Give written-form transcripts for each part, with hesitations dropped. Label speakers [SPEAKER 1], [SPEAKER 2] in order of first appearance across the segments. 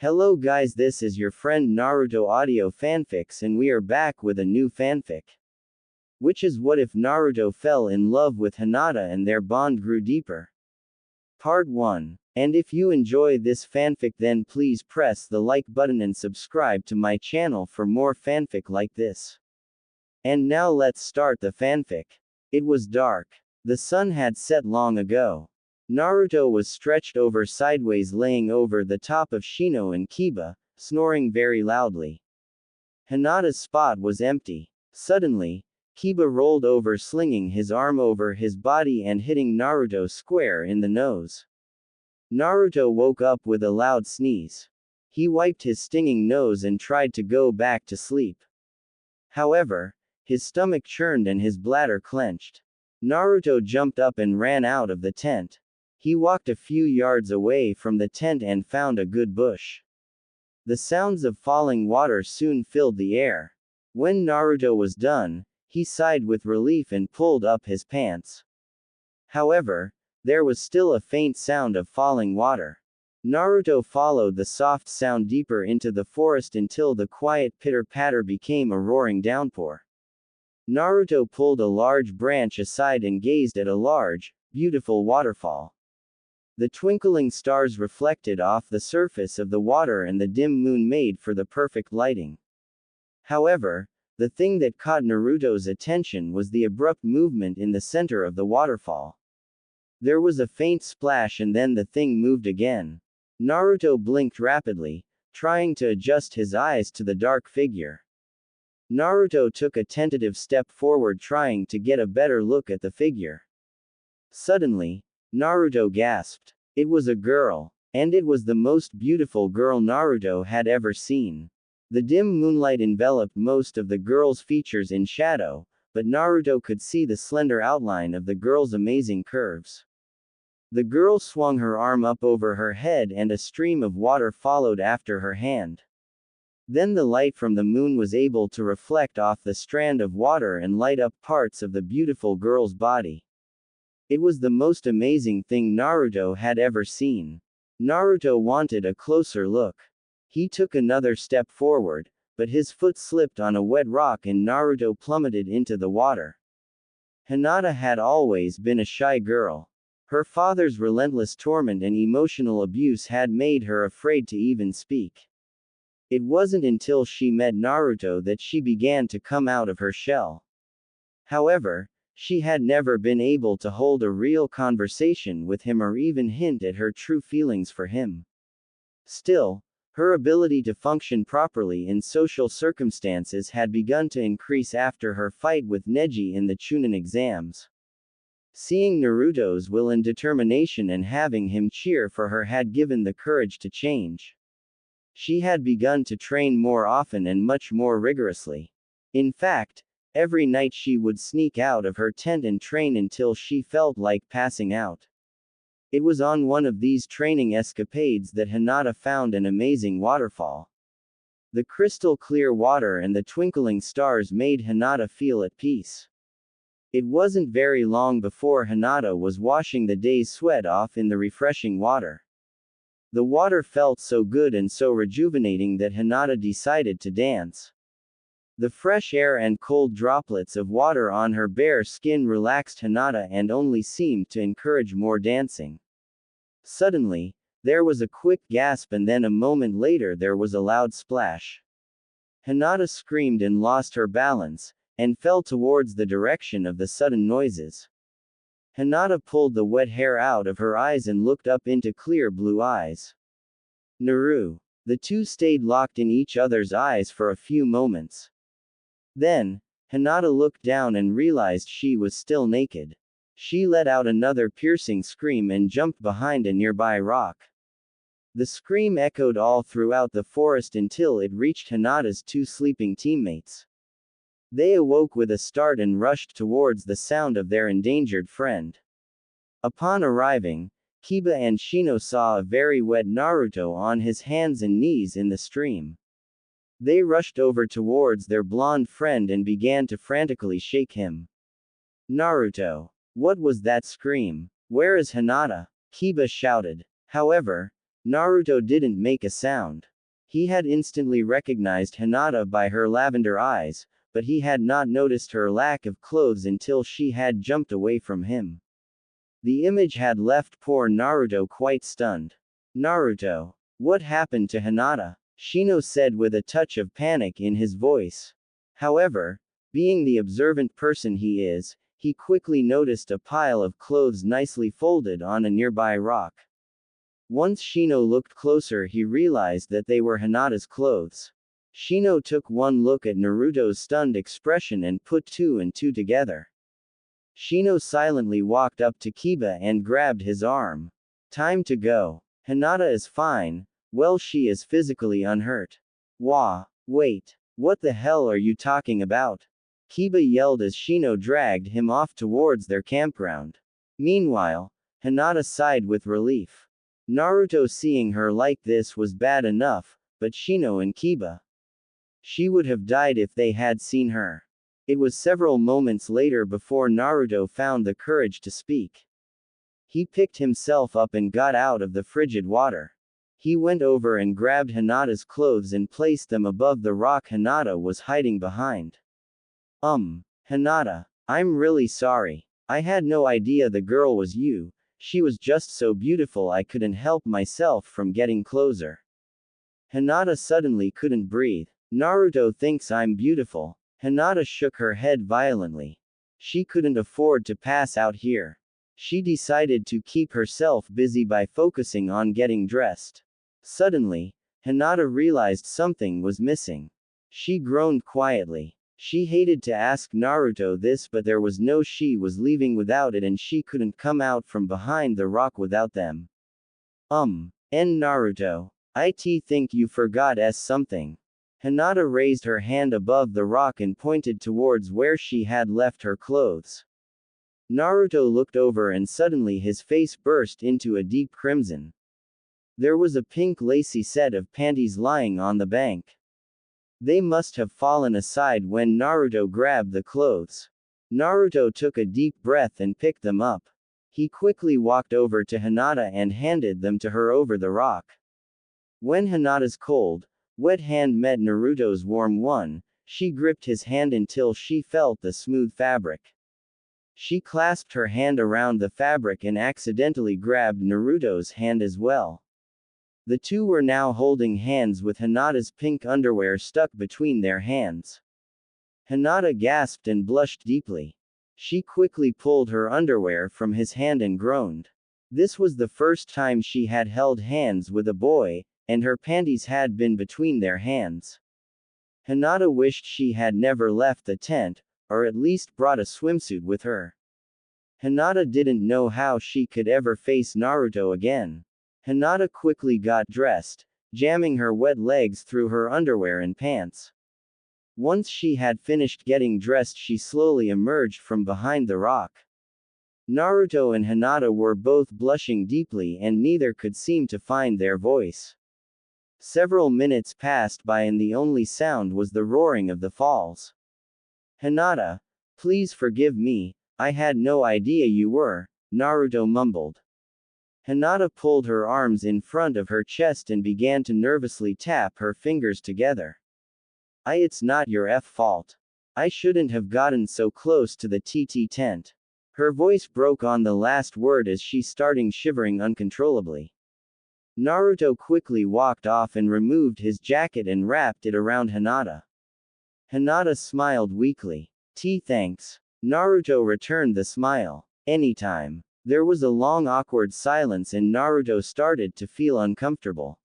[SPEAKER 1] Hello guys, this is your friend Naruto Audio Fanfics and we are back with a new fanfic. Which is what if Naruto fell in love with Hinata and their bond grew deeper. Part 1. And if you enjoy this fanfic then please press the like button and subscribe to my channel for more fanfic like this. And now let's start the fanfic. It was dark. The sun had set long ago. Naruto was stretched over sideways laying over the top of Shino and Kiba, snoring very loudly. Hinata's spot was empty. Suddenly, Kiba rolled over slinging his arm over his body and hitting Naruto square in the nose. Naruto woke up with a loud sneeze. He wiped his stinging nose and tried to go back to sleep. However, his stomach churned and his bladder clenched. Naruto jumped up and ran out of the tent. He walked a few yards away from the tent and found a good bush. The sounds of falling water soon filled the air. When Naruto was done, he sighed with relief and pulled up his pants. However, there was still a faint sound of falling water. Naruto followed the soft sound deeper into the forest until the quiet pitter-patter became a roaring downpour. Naruto pulled a large branch aside and gazed at a large, beautiful waterfall. The twinkling stars reflected off the surface of the water and the dim moon made for the perfect lighting. However, the thing that caught Naruto's attention was the abrupt movement in the center of the waterfall. There was a faint splash and then the thing moved again. Naruto blinked rapidly, trying to adjust his eyes to the dark figure. Naruto took a tentative step forward trying to get a better look at the figure. Suddenly, Naruto gasped. It was a girl. And it was the most beautiful girl Naruto had ever seen. The dim moonlight enveloped most of the girl's features in shadow, but Naruto could see the slender outline of the girl's amazing curves. The girl swung her arm up over her head and a stream of water followed after her hand. Then the light from the moon was able to reflect off the strand of water and light up parts of the beautiful girl's body. It was the most amazing thing Naruto had ever seen. Naruto wanted a closer look. He took another step forward, but his foot slipped on a wet rock and Naruto plummeted into the water. Hinata had always been a shy girl. Her father's relentless torment and emotional abuse had made her afraid to even speak. It wasn't until she met Naruto that she began to come out of her shell. However, she had never been able to hold a real conversation with him or even hint at her true feelings for him. Still, her ability to function properly in social circumstances had begun to increase after her fight with Neji in the Chunin exams. Seeing Naruto's will and determination and having him cheer for her had given the courage to change. She had begun to train more often and much more rigorously. In fact, every night she would sneak out of her tent and train until she felt like passing out. It was on one of these training escapades that Hinata found an amazing waterfall. The crystal clear water and the twinkling stars made Hinata feel at peace. It wasn't very long before Hinata was washing the day's sweat off in the refreshing water. The water felt so good and so rejuvenating that Hinata decided to dance. The fresh air and cold droplets of water on her bare skin relaxed Hinata and only seemed to encourage more dancing. Suddenly, there was a quick gasp and then a moment later there was a loud splash. Hinata screamed and lost her balance, and fell towards the direction of the sudden noises. Hinata pulled the wet hair out of her eyes and looked up into clear blue eyes. Naru. The two stayed locked in each other's eyes for a few moments. Then, Hinata looked down and realized she was still naked. She let out another piercing scream and jumped behind a nearby rock. The scream echoed all throughout the forest until it reached Hinata's two sleeping teammates. They awoke with a start and rushed towards the sound of their endangered friend. Upon arriving, Kiba and Shino saw a very wet Naruto on his hands and knees in the stream. They rushed over towards their blonde friend and began to frantically shake him. Naruto. What was that scream? Where is Hinata? Kiba shouted. However, Naruto didn't make a sound. He had instantly recognized Hinata by her lavender eyes, but he had not noticed her lack of clothes until she had jumped away from him. The image had left poor Naruto quite stunned. Naruto, what happened to Hinata? Shino said with a touch of panic in his voice. However, being the observant person he is, he quickly noticed a pile of clothes nicely folded on a nearby rock. Once Shino looked closer, he realized that they were Hinata's clothes. Shino took one look at Naruto's stunned expression and put two and two together. Shino silently walked up to Kiba and grabbed his arm. Time to go. Hinata is fine, well, she is physically unhurt. Wah, wait, what the hell are you talking about? Kiba yelled as Shino dragged him off towards their campground. Meanwhile, Hinata sighed with relief. Naruto seeing her like this was bad enough, but Shino and Kiba. She would have died if they had seen her. It was several moments later before Naruto found the courage to speak. He picked himself up and got out of the frigid water. He went over and grabbed Hinata's clothes and placed them above the rock Hinata was hiding behind. Hinata, I'm really sorry. I had no idea the girl was you. She was just so beautiful I couldn't help myself from getting closer. Hinata suddenly couldn't breathe. Naruto thinks I'm beautiful. Hinata shook her head violently. She couldn't afford to pass out here. She decided to keep herself busy by focusing on getting dressed. Suddenly, Hinata realized something was missing. She groaned quietly. She hated to ask Naruto this, but there was no she was leaving without it and she couldn't come out from behind the rock without them. Naruto. I think you forgot something. Hinata raised her hand above the rock and pointed towards where she had left her clothes. Naruto looked over and suddenly his face burst into a deep crimson. There was a pink lacy set of panties lying on the bank. They must have fallen aside when Naruto grabbed the clothes. Naruto took a deep breath and picked them up. He quickly walked over to Hinata and handed them to her over the rock. When Hinata's cold, wet hand met Naruto's warm one, she gripped his hand until she felt the smooth fabric. She clasped her hand around the fabric and accidentally grabbed Naruto's hand as well. The two were now holding hands with Hinata's pink underwear stuck between their hands. Hinata gasped and blushed deeply. She quickly pulled her underwear from his hand and groaned. This was the first time she had held hands with a boy, and her panties had been between their hands. Hinata wished she had never left the tent, or at least brought a swimsuit with her. Hinata didn't know how she could ever face Naruto again. Hinata quickly got dressed, jamming her wet legs through her underwear and pants. Once she had finished getting dressed, she slowly emerged from behind the rock. Naruto and Hinata were both blushing deeply and neither could seem to find their voice. Several minutes passed by and the only sound was the roaring of the falls. Hinata, please forgive me, I had no idea you were, Naruto mumbled. Hinata pulled her arms in front of her chest and began to nervously tap her fingers together. It's not your fault. I shouldn't have gotten so close to the TT tent. Her voice broke on the last word as she started shivering uncontrollably. Naruto quickly walked off and removed his jacket and wrapped it around Hinata. Hinata smiled weakly. Thanks. Naruto returned the smile. Anytime. There was a long awkward silence and Naruto started to feel uncomfortable.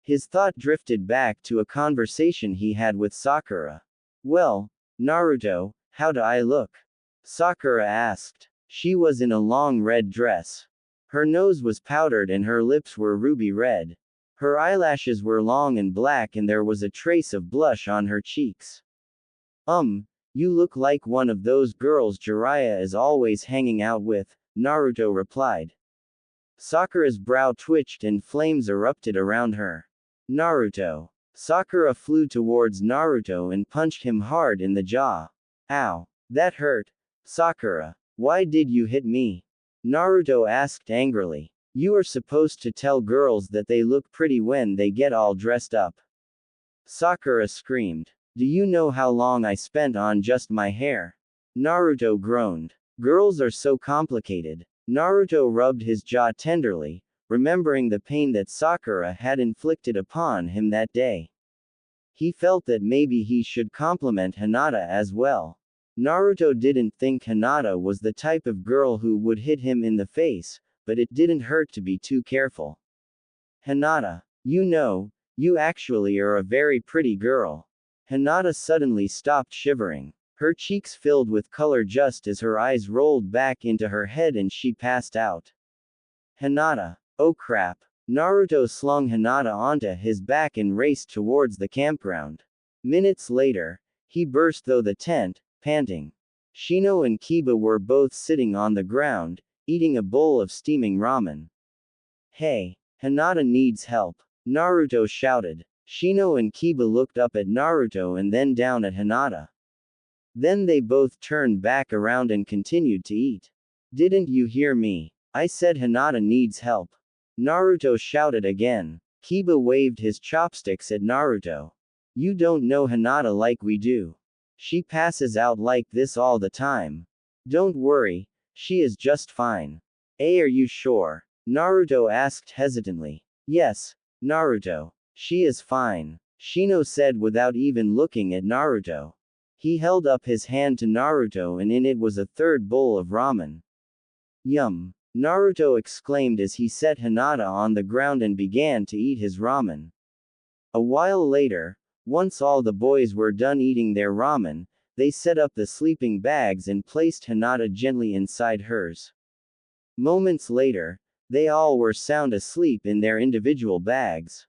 [SPEAKER 1] His thought drifted back to a conversation he had with Sakura. Well, Naruto, how do I look? Sakura asked. She was in a long red dress. Her nose was powdered and her lips were ruby red. Her eyelashes were long and black and there was a trace of blush on her cheeks. You look like one of those girls Jiraiya is always hanging out with, Naruto replied. Sakura's brow twitched and flames erupted around her. Naruto. Sakura flew towards Naruto and punched him hard in the jaw. Ow. That hurt. Sakura. Why did you hit me? Naruto asked angrily. You are supposed to tell girls that they look pretty when they get all dressed up. Sakura screamed. Do you know how long I spent on just my hair? Naruto groaned. Girls are so complicated. Naruto rubbed his jaw tenderly, remembering the pain that Sakura had inflicted upon him that day. He felt that maybe he should compliment Hinata as well. Naruto didn't think Hinata was the type of girl who would hit him in the face, but it didn't hurt to be too careful. Hinata, you actually are a very pretty girl. Hinata suddenly stopped shivering. Her cheeks filled with color just as her eyes rolled back into her head and she passed out. Hinata. Oh crap. Naruto slung Hinata onto his back and raced towards the campground. Minutes later, he burst through the tent, panting. Shino and Kiba were both sitting on the ground, eating a bowl of steaming ramen. Hey, Hinata needs help. Naruto shouted. Shino and Kiba looked up at Naruto and then down at Hinata. Then they both turned back around and continued to eat. Didn't you hear me? I said Hinata needs help. Naruto shouted again. Kiba waved his chopsticks at Naruto. You don't know Hinata like we do. She passes out like this all the time. Don't worry, she is just fine. Are you sure? Naruto asked hesitantly. Yes, Naruto. She is fine, Shino said without even looking at Naruto. He held up his hand to Naruto and in it was a third bowl of ramen. Yum! Naruto exclaimed as he set Hinata on the ground and began to eat his ramen. A while later, once all the boys were done eating their ramen, they set up the sleeping bags and placed Hinata gently inside hers. Moments later, they all were sound asleep in their individual bags.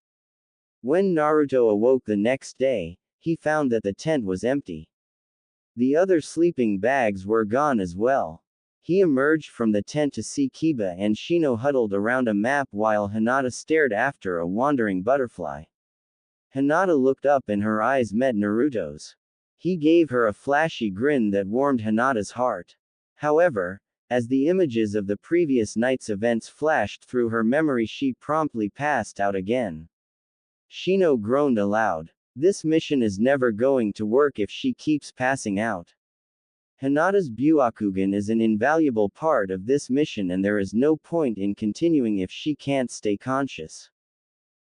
[SPEAKER 1] When Naruto awoke the next day, he found that the tent was empty. The other sleeping bags were gone as well. He emerged from the tent to see Kiba and Shino huddled around a map while Hinata stared after a wandering butterfly. Hinata looked up and her eyes met Naruto's. He gave her a flashy grin that warmed Hinata's heart. However, as the images of the previous night's events flashed through her memory, she promptly passed out again. Shino groaned aloud. This mission is never going to work if she keeps passing out. Hinata's Byakugan is an invaluable part of this mission and there is no point in continuing if she can't stay conscious.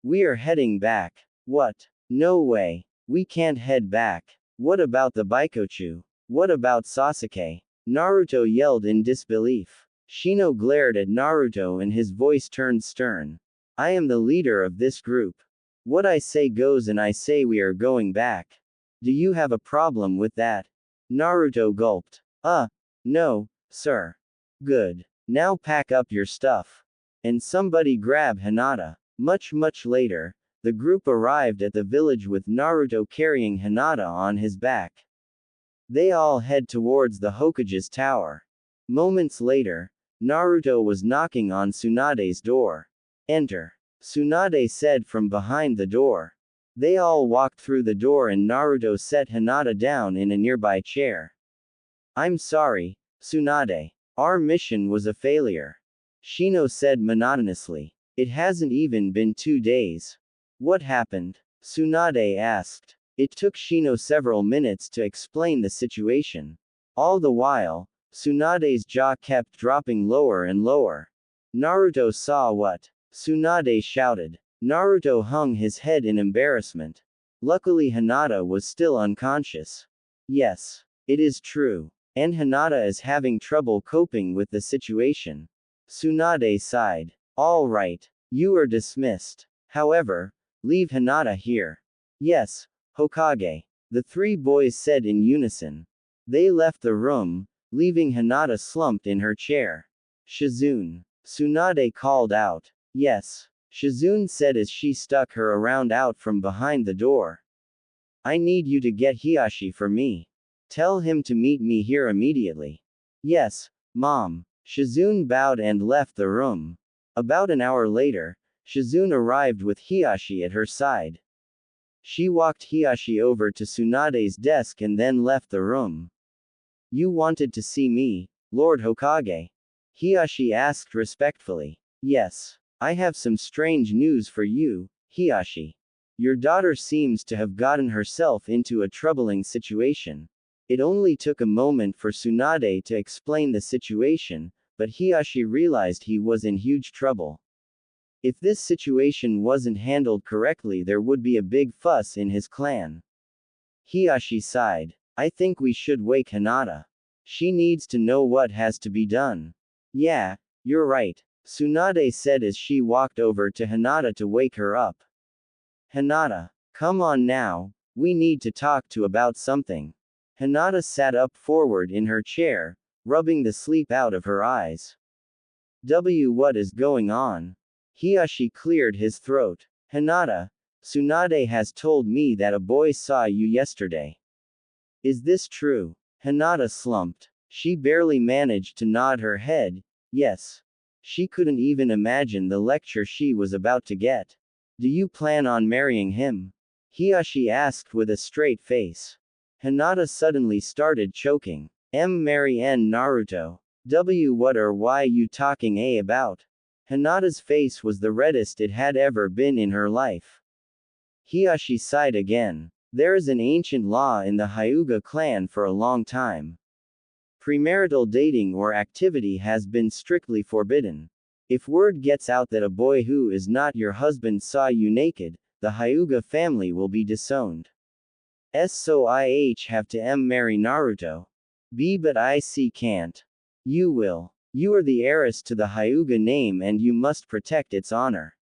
[SPEAKER 1] We are heading back. What? No way. We can't head back. What about the Baikochu? What about Sasuke? Naruto yelled in disbelief. Shino glared at Naruto and his voice turned stern. I am the leader of this group. What I say goes and I say we are going back. Do you have a problem with that? Naruto gulped. No, sir. Good. Now pack up your stuff. And somebody grab Hinata. Much later, the group arrived at the village with Naruto carrying Hinata on his back. They all head towards the Hokage's tower. Moments later, Naruto was knocking on Tsunade's door. Enter. Tsunade said from behind the door. They all walked through the door and Naruto set Hinata down in a nearby chair. I'm sorry, Tsunade. Our mission was a failure. Shino said monotonously. It hasn't even been 2 days. What happened? Tsunade asked. It took Shino several minutes to explain the situation. All the while, Tsunade's jaw kept dropping lower and lower. Naruto saw what? Tsunade shouted. Naruto hung his head in embarrassment. Luckily Hinata was still unconscious. Yes, it is true. And Hinata is having trouble coping with the situation. Tsunade sighed. All right, you are dismissed. However, leave Hinata here. Yes, Hokage. The 3 boys said in unison. They left the room, leaving Hinata slumped in her chair. Shizune. Tsunade called out. Yes. Shizune said as she stuck her around out from behind the door. I need you to get Hiashi for me. Tell him to meet me here immediately. Yes, Mom. Shizune bowed and left the room. About an hour later, Shizune arrived with Hiashi at her side. She walked Hiashi over to Tsunade's desk and then left the room. You wanted to see me, Lord Hokage? Hiashi asked respectfully. Yes. I have some strange news for you, Hiyashi. Your daughter seems to have gotten herself into a troubling situation. It only took a moment for Tsunade to explain the situation, but Hiyashi realized he was in huge trouble. If this situation wasn't handled correctly, there would be a big fuss in his clan. Hiyashi sighed. I think we should wake Hinata. She needs to know what has to be done. Yeah, you're right, Tsunade said as she walked over to Hinata to wake her up. Hinata, come on now, we need to talk to about something. Hinata sat up forward in her chair, rubbing the sleep out of her eyes. What is going on? Hiyashi cleared his throat. Hinata, Tsunade has told me that a boy saw you yesterday. Is this true? Hinata slumped. She barely managed to nod her head. Yes. She couldn't even imagine the lecture she was about to get. Do you plan on marrying him? Hiyashi asked with a straight face. Hinata suddenly started choking. Marry Naruto. What or why you talking about? Hinata's face was the reddest it had ever been in her life. Hiyashi sighed again. There is an ancient law in the Hyuga clan for a long time. Premarital dating or activity has been strictly forbidden. If word gets out that a boy who is not your husband saw you naked, the Hyuga family will be disowned. So I have to marry Naruto. But I can't. You will. You are the heiress to the Hyuga name and you must protect its honor.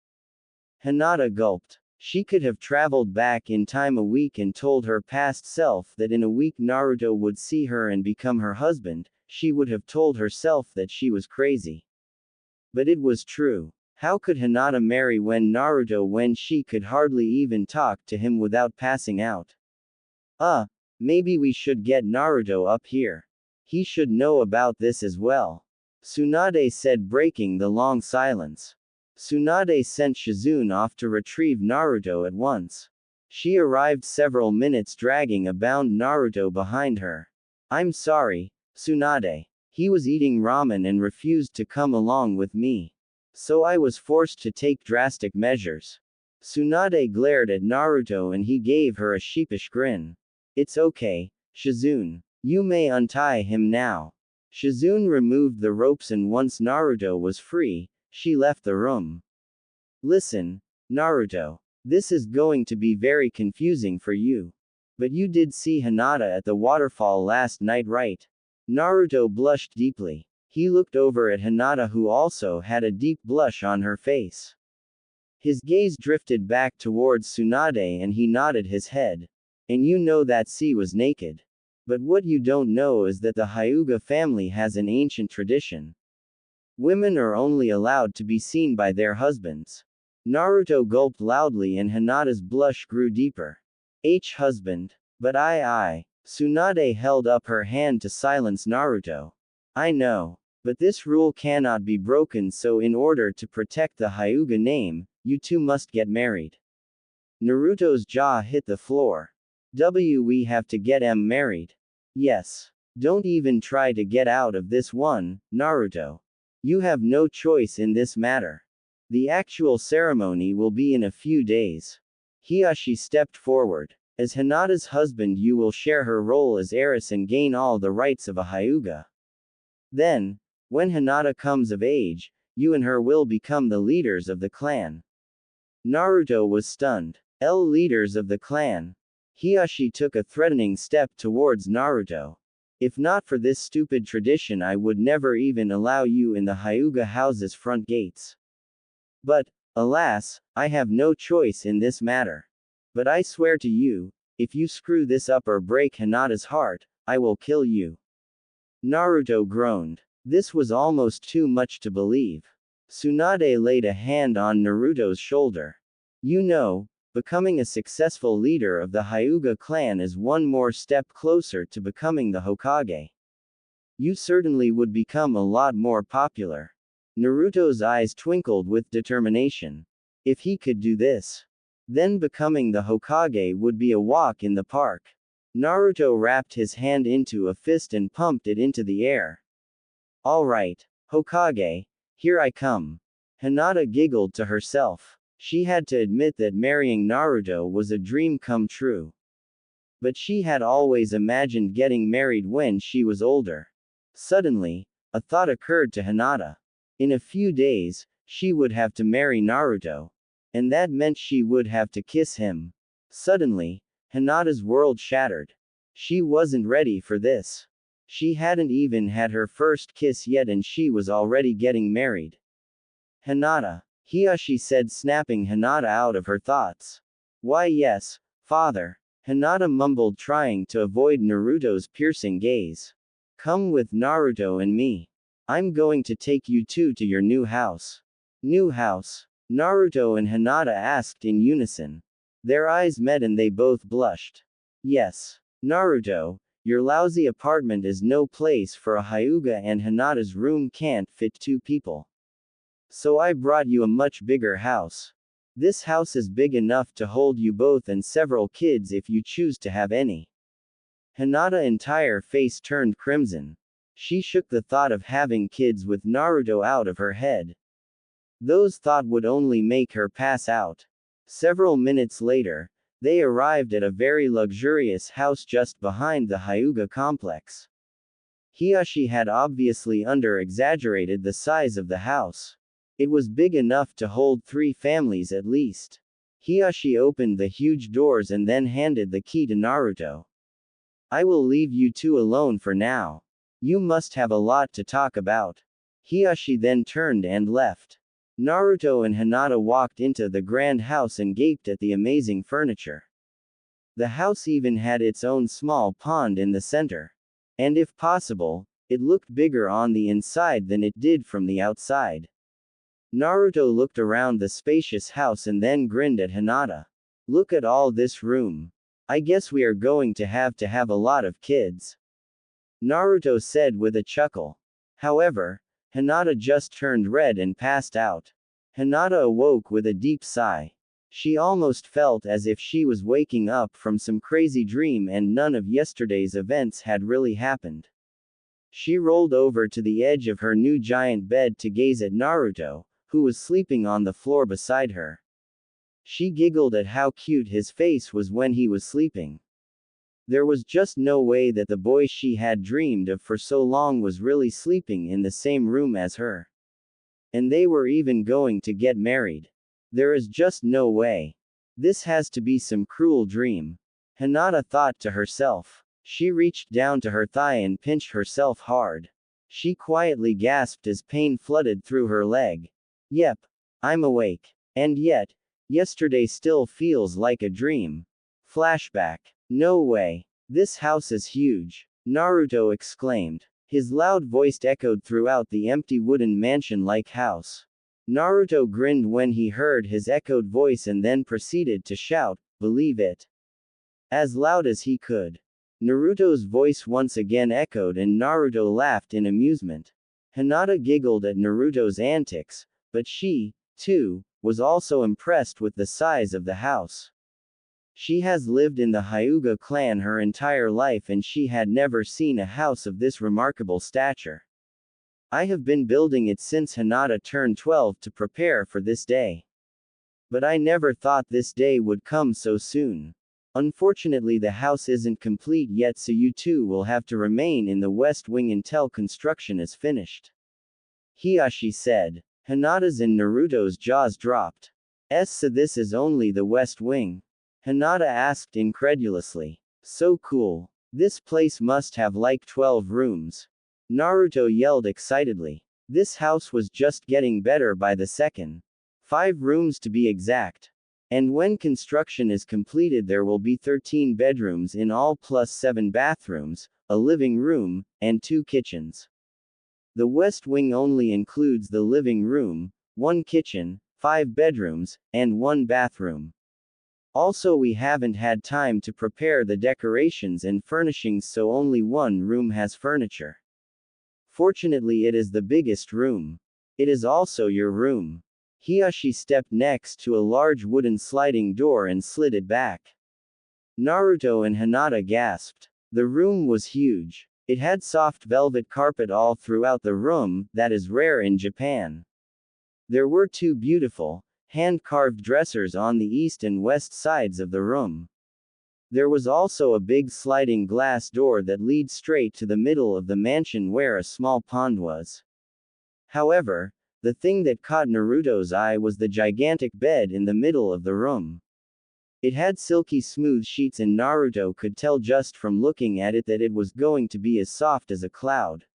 [SPEAKER 1] Hinata gulped. She could have traveled back in time a week and told her past self that in a week Naruto would see her and become her husband. She would have told herself that she was crazy. But it was true. How could Hinata marry when she could hardly even talk to him without passing out? Maybe we should get Naruto up here. He should know about this as well. Tsunade said, breaking the long silence. Tsunade sent Shizune off to retrieve Naruto at once. She arrived several minutes dragging a bound Naruto behind her. I'm sorry, Tsunade. He was eating ramen and refused to come along with me. So I was forced to take drastic measures. Tsunade glared at Naruto and he gave her a sheepish grin. It's okay, Shizune. You may untie him now. Shizune removed the ropes and once Naruto was free, she left the room. Listen, Naruto. This is going to be very confusing for you. But you did see Hinata at the waterfall last night, right? Naruto blushed deeply. He looked over at Hinata who also had a deep blush on her face. His gaze drifted back towards Tsunade and he nodded his head. And you know that she was naked. But what you don't know is that the Hyuga family has an ancient tradition. Women are only allowed to be seen by their husbands. Naruto gulped loudly and Hinata's blush grew deeper. Husband. But Tsunade held up her hand to silence Naruto. I know. But this rule cannot be broken, so in order to protect the Hyuga name, you two must get married. Naruto's jaw hit the floor. We have to get married. Yes. Don't even try to get out of this one, Naruto. You have no choice in this matter. The actual ceremony will be in a few days. Hiyashi stepped forward. As Hinata's husband, you will share her role as heiress and gain all the rights of a Hyuga. Then, when Hinata comes of age, you and her will become the leaders of the clan. Naruto was stunned. Leaders of the clan. Hiyashi took a threatening step towards Naruto. If not for this stupid tradition, I would never even allow you in the Hyuga house's front gates. But, alas, I have no choice in this matter. But I swear to you, if you screw this up or break Hinata's heart, I will kill you. Naruto groaned. This was almost too much to believe. Tsunade laid a hand on Naruto's shoulder. You know, becoming a successful leader of the Hyuga clan is one more step closer to becoming the Hokage. You certainly would become a lot more popular. Naruto's eyes twinkled with determination. If he could do this, then becoming the Hokage would be a walk in the park. Naruto wrapped his hand into a fist and pumped it into the air. All right, Hokage, here I come. Hinata giggled to herself. She had to admit that marrying Naruto was a dream come true. But she had always imagined getting married when she was older. Suddenly, a thought occurred to Hinata. In a few days, she would have to marry Naruto. And that meant she would have to kiss him. Suddenly, Hinata's world shattered. She wasn't ready for this. She hadn't even had her first kiss yet and she was already getting married. Hinata, Hiyashi said, snapping Hinata out of her thoughts. Why yes, father. Hinata mumbled, trying to avoid Naruto's piercing gaze. Come with Naruto and me. I'm going to take you two to your new house. New house? Naruto and Hinata asked in unison. Their eyes met and they both blushed. Yes. Naruto, your lousy apartment is no place for a Hyuga and Hinata's room can't fit two people. So I brought you a much bigger house. This house is big enough to hold you both and several kids if you choose to have any. Hinata's entire face turned crimson. She shook the thought of having kids with Naruto out of her head. Those thoughts would only make her pass out. Several minutes later, they arrived at a very luxurious house just behind the Hyuga complex. Hiyashi had obviously under-exaggerated the size of the house. It was big enough to hold 3 families at least. Hiyashi opened the huge doors and then handed the key to Naruto. I will leave you two alone for now. You must have a lot to talk about. Hiyashi then turned and left. Naruto and Hinata walked into the grand house and gaped at the amazing furniture. The house even had its own small pond in the center. And if possible, it looked bigger on the inside than it did from the outside. Naruto looked around the spacious house and then grinned at Hinata. Look at all this room. I guess we are going to have a lot of kids. Naruto said with a chuckle. However, Hinata just turned red and passed out. Hinata awoke with a deep sigh. She almost felt as if she was waking up from some crazy dream and none of yesterday's events had really happened. She rolled over to the edge of her new giant bed to gaze at Naruto, who was sleeping on the floor beside her. She giggled at how cute his face was when he was sleeping. There was just no way that the boy she had dreamed of for so long was really sleeping in the same room as her. And they were even going to get married. There is just no way. This has to be some cruel dream. Hinata thought to herself. She reached down to her thigh and pinched herself hard. She quietly gasped as pain flooded through her leg. Yep. I'm awake. And yet, yesterday still feels like a dream. Flashback. No way. This house is huge. Naruto exclaimed. His loud voice echoed throughout the empty wooden mansion-like house. Naruto grinned when he heard his echoed voice and then proceeded to shout, "Believe it!" as loud as he could. Naruto's voice once again echoed and Naruto laughed in amusement. Hinata giggled at Naruto's antics, but she, too, was also impressed with the size of the house. She has lived in the Hyuga clan her entire life and she had never seen a house of this remarkable stature. I have been building it since Hinata turned 12 to prepare for this day. But I never thought this day would come so soon. Unfortunately, the house isn't complete yet, so you two will have to remain in the West Wing until construction is finished. Hiyashi said. Hinata's and Naruto's jaws dropped. So this is only the West Wing? Hinata asked incredulously. So cool. This place must have like 12 rooms. Naruto yelled excitedly. This house was just getting better by the second. 5 rooms to be exact. And when construction is completed there will be 13 bedrooms in all plus 7 bathrooms, a living room, and 2 kitchens. The West Wing only includes the living room, 1 kitchen, 5 bedrooms, and 1 bathroom. Also, we haven't had time to prepare the decorations and furnishings, so only 1 room has furniture. Fortunately, it is the biggest room. It is also your room. Hiyashi stepped next to a large wooden sliding door and slid it back. Naruto and Hinata gasped. The room was huge. It had soft velvet carpet all throughout the room, that is rare in Japan. There were two beautiful, hand-carved dressers on the east and west sides of the room. There was also a big sliding glass door that leads straight to the middle of the mansion where a small pond was. However, the thing that caught Naruto's eye was the gigantic bed in the middle of the room. It had silky smooth sheets and Naruto could tell just from looking at it that it was going to be as soft as a cloud.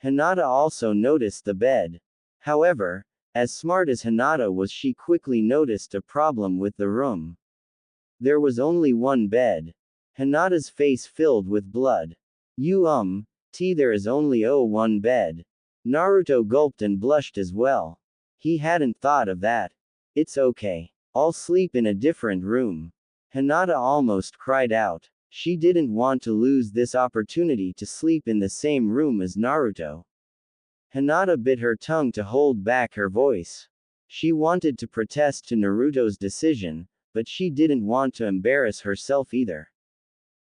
[SPEAKER 1] Hinata also noticed the bed. However, as smart as Hinata was, she quickly noticed a problem with the room. There was only one bed. Hinata's face filled with blood. There is only one bed. Naruto gulped and blushed as well. He hadn't thought of that. It's okay. I'll sleep in a different room. Hinata almost cried out. She didn't want to lose this opportunity to sleep in the same room as Naruto. Hinata bit her tongue to hold back her voice. She wanted to protest to Naruto's decision, but she didn't want to embarrass herself either.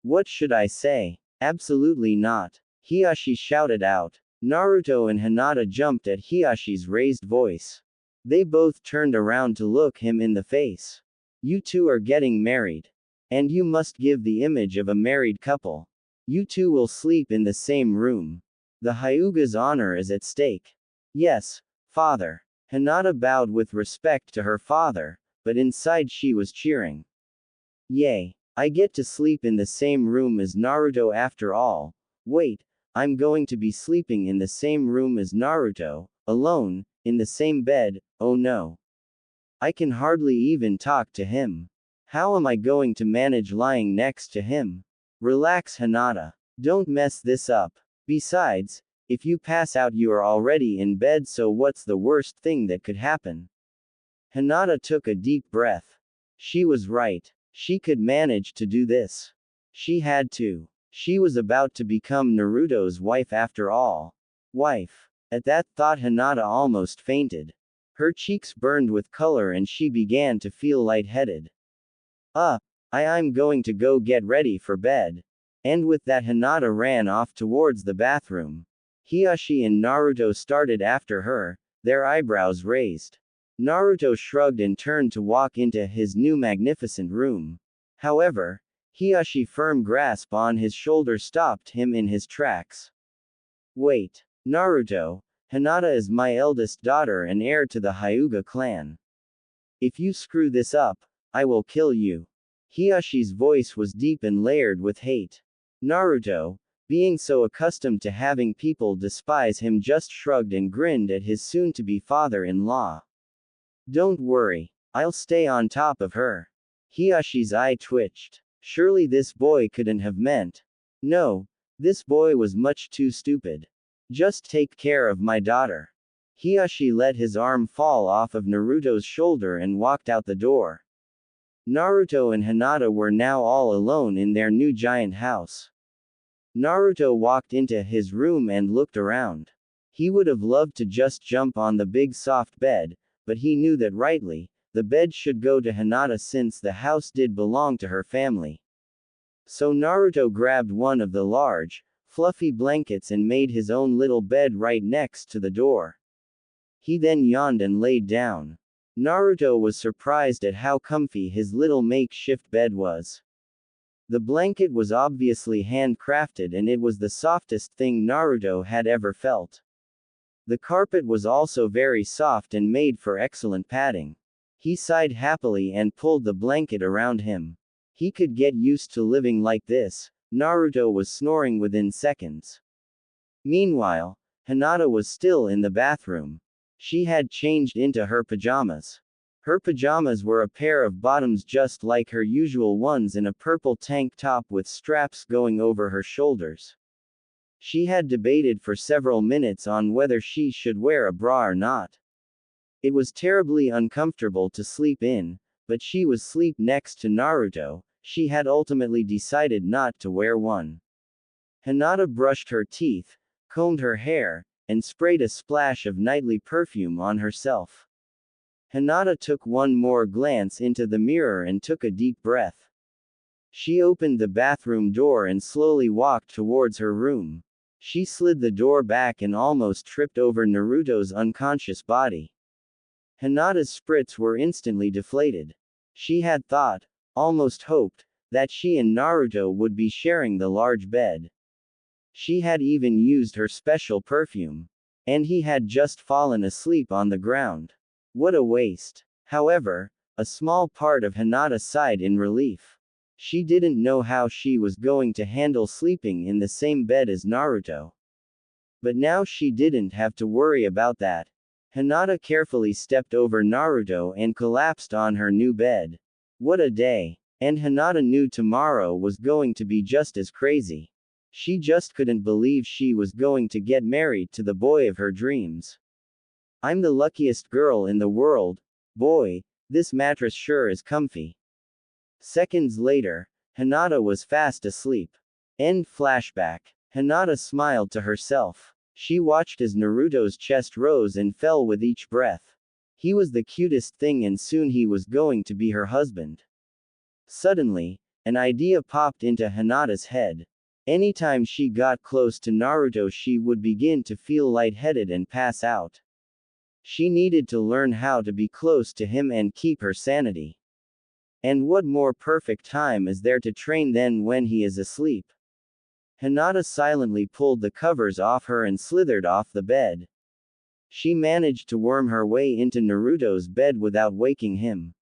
[SPEAKER 1] What should I say? Absolutely not. Hiyashi shouted out. Naruto and Hinata jumped at Hiyashi's raised voice. They both turned around to look him in the face. You two are getting married. And you must give the image of a married couple. You two will sleep in the same room. The Hyuga's honor is at stake. Yes, father. Hinata bowed with respect to her father, but inside she was cheering. Yay! I get to sleep in the same room as Naruto after all. Wait, I'm going to be sleeping in the same room as Naruto, alone, in the same bed, oh no. I can hardly even talk to him. How am I going to manage lying next to him? Relax, Hinata. Don't mess this up. Besides, if you pass out you are already in bed, so what's the worst thing that could happen? Hinata took a deep breath. She was right. She could manage to do this. She had to. She was about to become Naruto's wife after all. Wife. At that thought Hinata almost fainted. Her cheeks burned with color and she began to feel lightheaded. I'm going to go get ready for bed. And with that Hinata ran off towards the bathroom. Hiyashi and Naruto started after her, their eyebrows raised. Naruto shrugged and turned to walk into his new magnificent room. However, Hiyashi's firm grasp on his shoulder stopped him in his tracks. Wait, Naruto, Hinata is my eldest daughter and heir to the Hyuga clan. If you screw this up, I will kill you. Hiyashi's voice was deep and layered with hate. Naruto, being so accustomed to having people despise him, just shrugged and grinned at his soon-to-be father-in-law. Don't worry, I'll stay on top of her. Hiyashi's eye twitched. Surely this boy couldn't have meant. No, this boy was much too stupid. Just take care of my daughter. Hiyashi let his arm fall off of Naruto's shoulder and walked out the door. Naruto and Hinata were now all alone in their new giant house. Naruto walked into his room and looked around. He would have loved to just jump on the big soft bed, but he knew that rightly, the bed should go to Hinata since the house did belong to her family. So Naruto grabbed one of the large, fluffy blankets and made his own little bed right next to the door. He then yawned and laid down. Naruto was surprised at how comfy his little makeshift bed was. The blanket was obviously handcrafted and it was the softest thing Naruto had ever felt. The carpet was also very soft and made for excellent padding. He sighed happily and pulled the blanket around him. He could get used to living like this. Naruto was snoring within seconds. Meanwhile, Hinata was still in the bathroom. She had changed into her pajamas. Her pajamas were a pair of bottoms just like her usual ones and a purple tank top with straps going over her shoulders. She had debated for several minutes on whether she should wear a bra or not. It was terribly uncomfortable to sleep in, but she was asleep next to Naruto. She had ultimately decided not to wear one. Hinata brushed her teeth, combed her hair, and sprayed a splash of nightly perfume on herself. Hinata took one more glance into the mirror and took a deep breath. She opened the bathroom door and slowly walked towards her room. She slid the door back and almost tripped over Naruto's unconscious body. Hinata's spirits were instantly deflated. She had thought, almost hoped, that she and Naruto would be sharing the large bed. She had even used her special perfume. And he had just fallen asleep on the ground. What a waste. However, a small part of Hinata sighed in relief. She didn't know how she was going to handle sleeping in the same bed as Naruto. But now she didn't have to worry about that. Hinata carefully stepped over Naruto and collapsed on her new bed. What a day. And Hinata knew tomorrow was going to be just as crazy. She just couldn't believe she was going to get married to the boy of her dreams. I'm the luckiest girl in the world. Boy, this mattress sure is comfy. Seconds later, Hinata was fast asleep. End flashback. Hinata smiled to herself. She watched as Naruto's chest rose and fell with each breath. He was the cutest thing and soon he was going to be her husband. Suddenly, an idea popped into Hinata's head. Anytime she got close to Naruto she would begin to feel lightheaded and pass out. She needed to learn how to be close to him and keep her sanity. And what more perfect time is there to train than when he is asleep? Hinata silently pulled the covers off her and slithered off the bed. She managed to worm her way into Naruto's bed without waking him.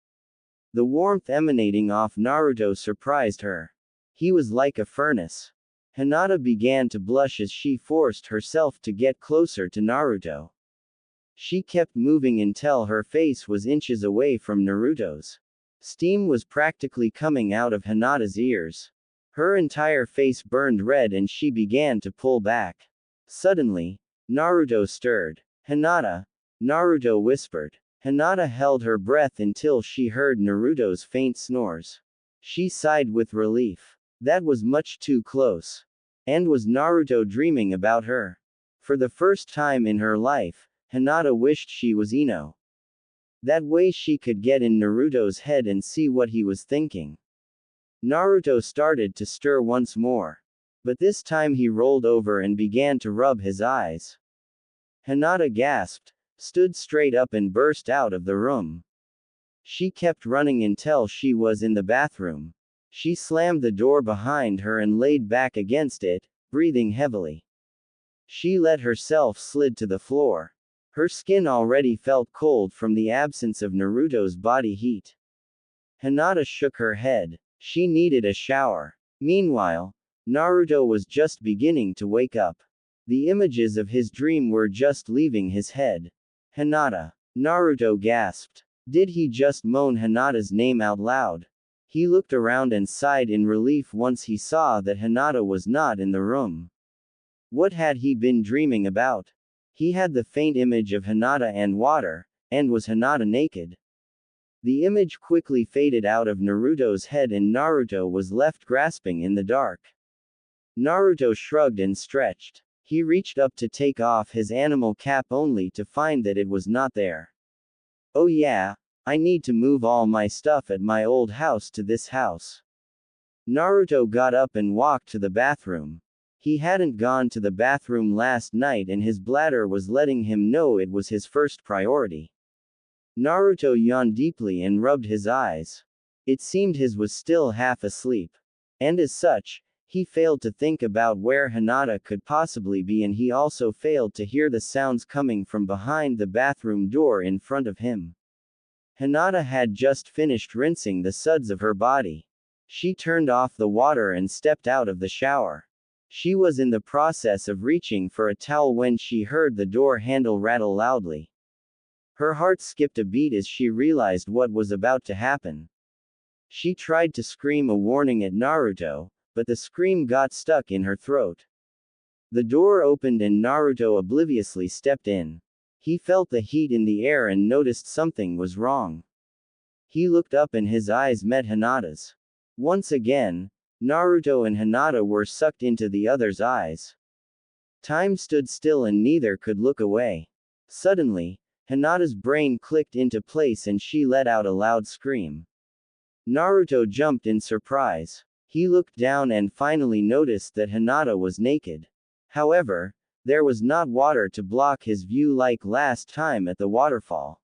[SPEAKER 1] The warmth emanating off Naruto surprised her. He was like a furnace. Hinata began to blush as she forced herself to get closer to Naruto. She kept moving until her face was inches away from Naruto's. Steam was practically coming out of Hinata's ears. Her entire face burned red and she began to pull back. Suddenly, Naruto stirred. Hinata, Naruto whispered. Hinata held her breath until she heard Naruto's faint snores. She sighed with relief. That was much too close. And was Naruto dreaming about her? For the first time in her life, Hinata wished she was Ino. That way she could get in Naruto's head and see what he was thinking. Naruto started to stir once more. But this time he rolled over and began to rub his eyes. Hinata gasped, stood straight up and burst out of the room. She kept running until she was in the bathroom. She slammed the door behind her and laid back against it, breathing heavily. She let herself slid to the floor. Her skin already felt cold from the absence of Naruto's body heat. Hinata shook her head. She needed a shower. Meanwhile, Naruto was just beginning to wake up. The images of his dream were just leaving his head. Hinata. Naruto gasped. Did he just moan Hinata's name out loud? He looked around and sighed in relief once he saw that Hinata was not in the room. What had he been dreaming about? He had the faint image of Hinata and water, and was Hinata naked? The image quickly faded out of Naruto's head and Naruto was left grasping in the dark. Naruto shrugged and stretched. He reached up to take off his animal cap only to find that it was not there. Oh yeah, I need to move all my stuff at my old house to this house. Naruto got up and walked to the bathroom. He hadn't gone to the bathroom last night and his bladder was letting him know it was his first priority. Naruto yawned deeply and rubbed his eyes. It seemed his was still half asleep. And as such, he failed to think about where Hinata could possibly be and he also failed to hear the sounds coming from behind the bathroom door in front of him. Hinata had just finished rinsing the suds of her body. She turned off the water and stepped out of the shower. She was in the process of reaching for a towel when she heard the door handle rattle loudly. Her heart skipped a beat as she realized what was about to happen. She tried to scream a warning at Naruto, but the scream got stuck in her throat. The door opened and Naruto obliviously stepped in. He felt the heat in the air and noticed something was wrong. He looked up and his eyes met Hinata's. Once again, Naruto and Hinata were sucked into the other's eyes. Time stood still and neither could look away. Suddenly, Hinata's brain clicked into place and she let out a loud scream. Naruto jumped in surprise. He looked down and finally noticed that Hinata was naked. However, there was not water to block his view like last time at the waterfall.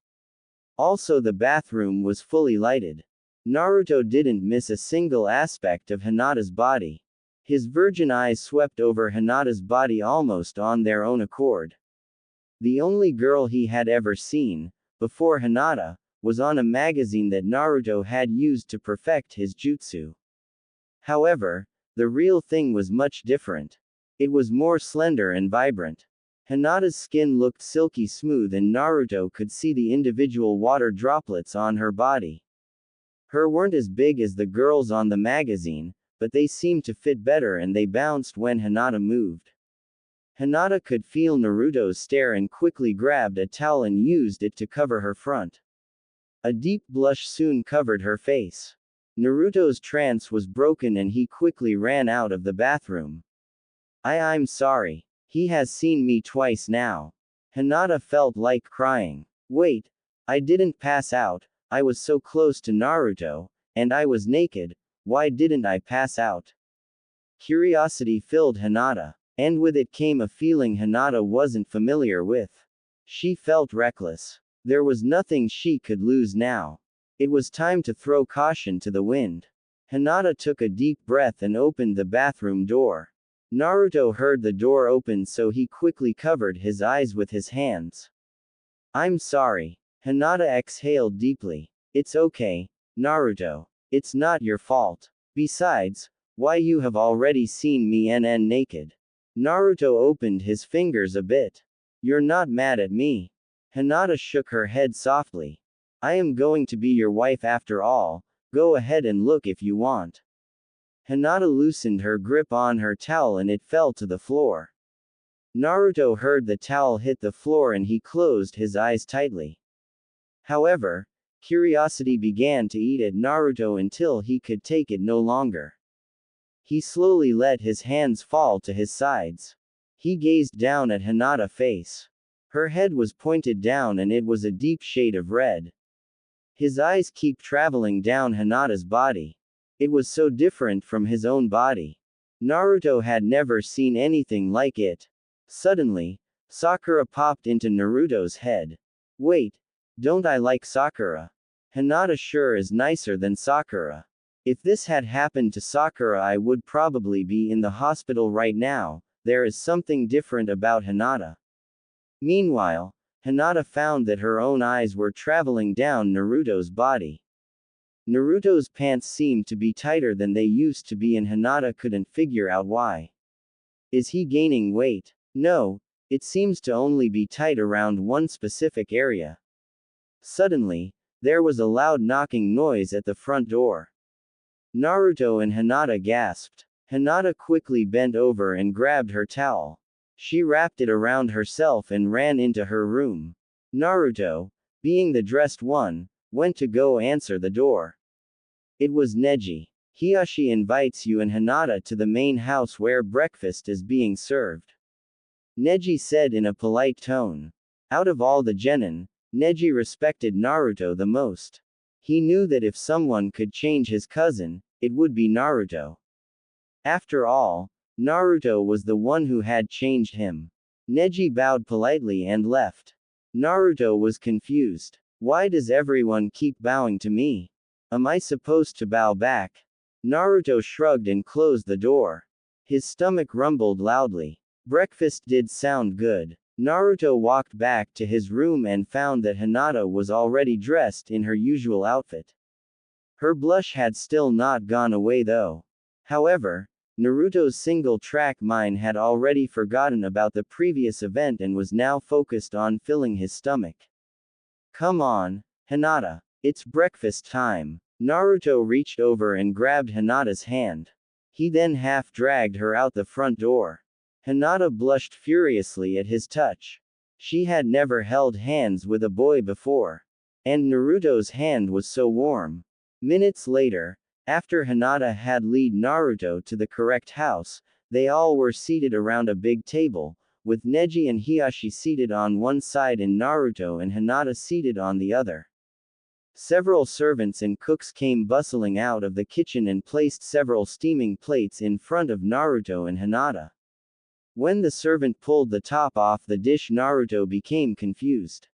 [SPEAKER 1] Also, the bathroom was fully lighted. Naruto didn't miss a single aspect of Hinata's body. His virgin eyes swept over Hinata's body almost on their own accord. The only girl he had ever seen, before Hinata, was on a magazine that Naruto had used to perfect his jutsu. However, the real thing was much different. It was more slender and vibrant. Hinata's skin looked silky smooth and Naruto could see the individual water droplets on her body. Her weren't as big as the girls on the magazine, but they seemed to fit better and they bounced when Hinata moved. Hinata could feel Naruto's stare and quickly grabbed a towel and used it to cover her front. A deep blush soon covered her face. Naruto's trance was broken and he quickly ran out of the bathroom. I'm sorry. He has seen me twice now. Hinata felt like crying. Wait, I didn't pass out, I was so close to Naruto, and I was naked, why didn't I pass out? Curiosity filled Hinata, and with it came a feeling Hinata wasn't familiar with. She felt reckless. There was nothing she could lose now. It was time to throw caution to the wind. Hinata took a deep breath and opened the bathroom door. Naruto heard the door open so he quickly covered his eyes with his hands. I'm sorry. Hinata exhaled deeply. It's okay, Naruto. It's not your fault. Besides, why you have already seen me naked. Naruto opened his fingers a bit. You're not mad at me. Hinata shook her head softly. I am going to be your wife after all, go ahead and look if you want. Hinata loosened her grip on her towel and it fell to the floor. Naruto heard the towel hit the floor and he closed his eyes tightly. However, curiosity began to eat at Naruto until he could take it no longer. He slowly let his hands fall to his sides. He gazed down at Hinata's face. Her head was pointed down and it was a deep shade of red. His eyes kept traveling down Hinata's body. It was so different from his own body. Naruto had never seen anything like it. Suddenly, Sakura popped into Naruto's head. Wait, don't I like Sakura? Hinata sure is nicer than Sakura. If this had happened to Sakura, I would probably be in the hospital right now. There is something different about Hinata. Meanwhile, Hinata found that her own eyes were traveling down Naruto's body. Naruto's pants seemed to be tighter than they used to be and Hinata couldn't figure out why. Is he gaining weight? No, it seems to only be tight around one specific area. Suddenly, there was a loud knocking noise at the front door. Naruto and Hinata gasped. Hinata quickly bent over and grabbed her towel. She wrapped it around herself and ran into her room. Naruto, being the dressed one, went to go answer the door. It was Neji. Hiyashi invites you and Hinata to the main house where breakfast is being served. Neji said in a polite tone. Out of all the genin, Neji respected Naruto the most. He knew that if someone could change his cousin, it would be Naruto. After all, Naruto was the one who had changed him. Neji bowed politely and left. Naruto was confused. Why does everyone keep bowing to me? Am I supposed to bow back? Naruto shrugged and closed the door. His stomach rumbled loudly. Breakfast did sound good. Naruto walked back to his room and found that Hinata was already dressed in her usual outfit. Her blush had still not gone away though. However, Naruto's single-track mind had already forgotten about the previous event and was now focused on filling his stomach. Come on, Hinata. It's breakfast time. Naruto reached over and grabbed Hinata's hand. He then half-dragged her out the front door. Hinata blushed furiously at his touch. She had never held hands with a boy before. And Naruto's hand was so warm. Minutes later, after Hinata had led Naruto to the correct house, they all were seated around a big table, with Neji and Hiyashi seated on one side and Naruto and Hinata seated on the other. Several servants and cooks came bustling out of the kitchen and placed several steaming plates in front of Naruto and Hinata. When the servant pulled the top off the dish, Naruto became confused.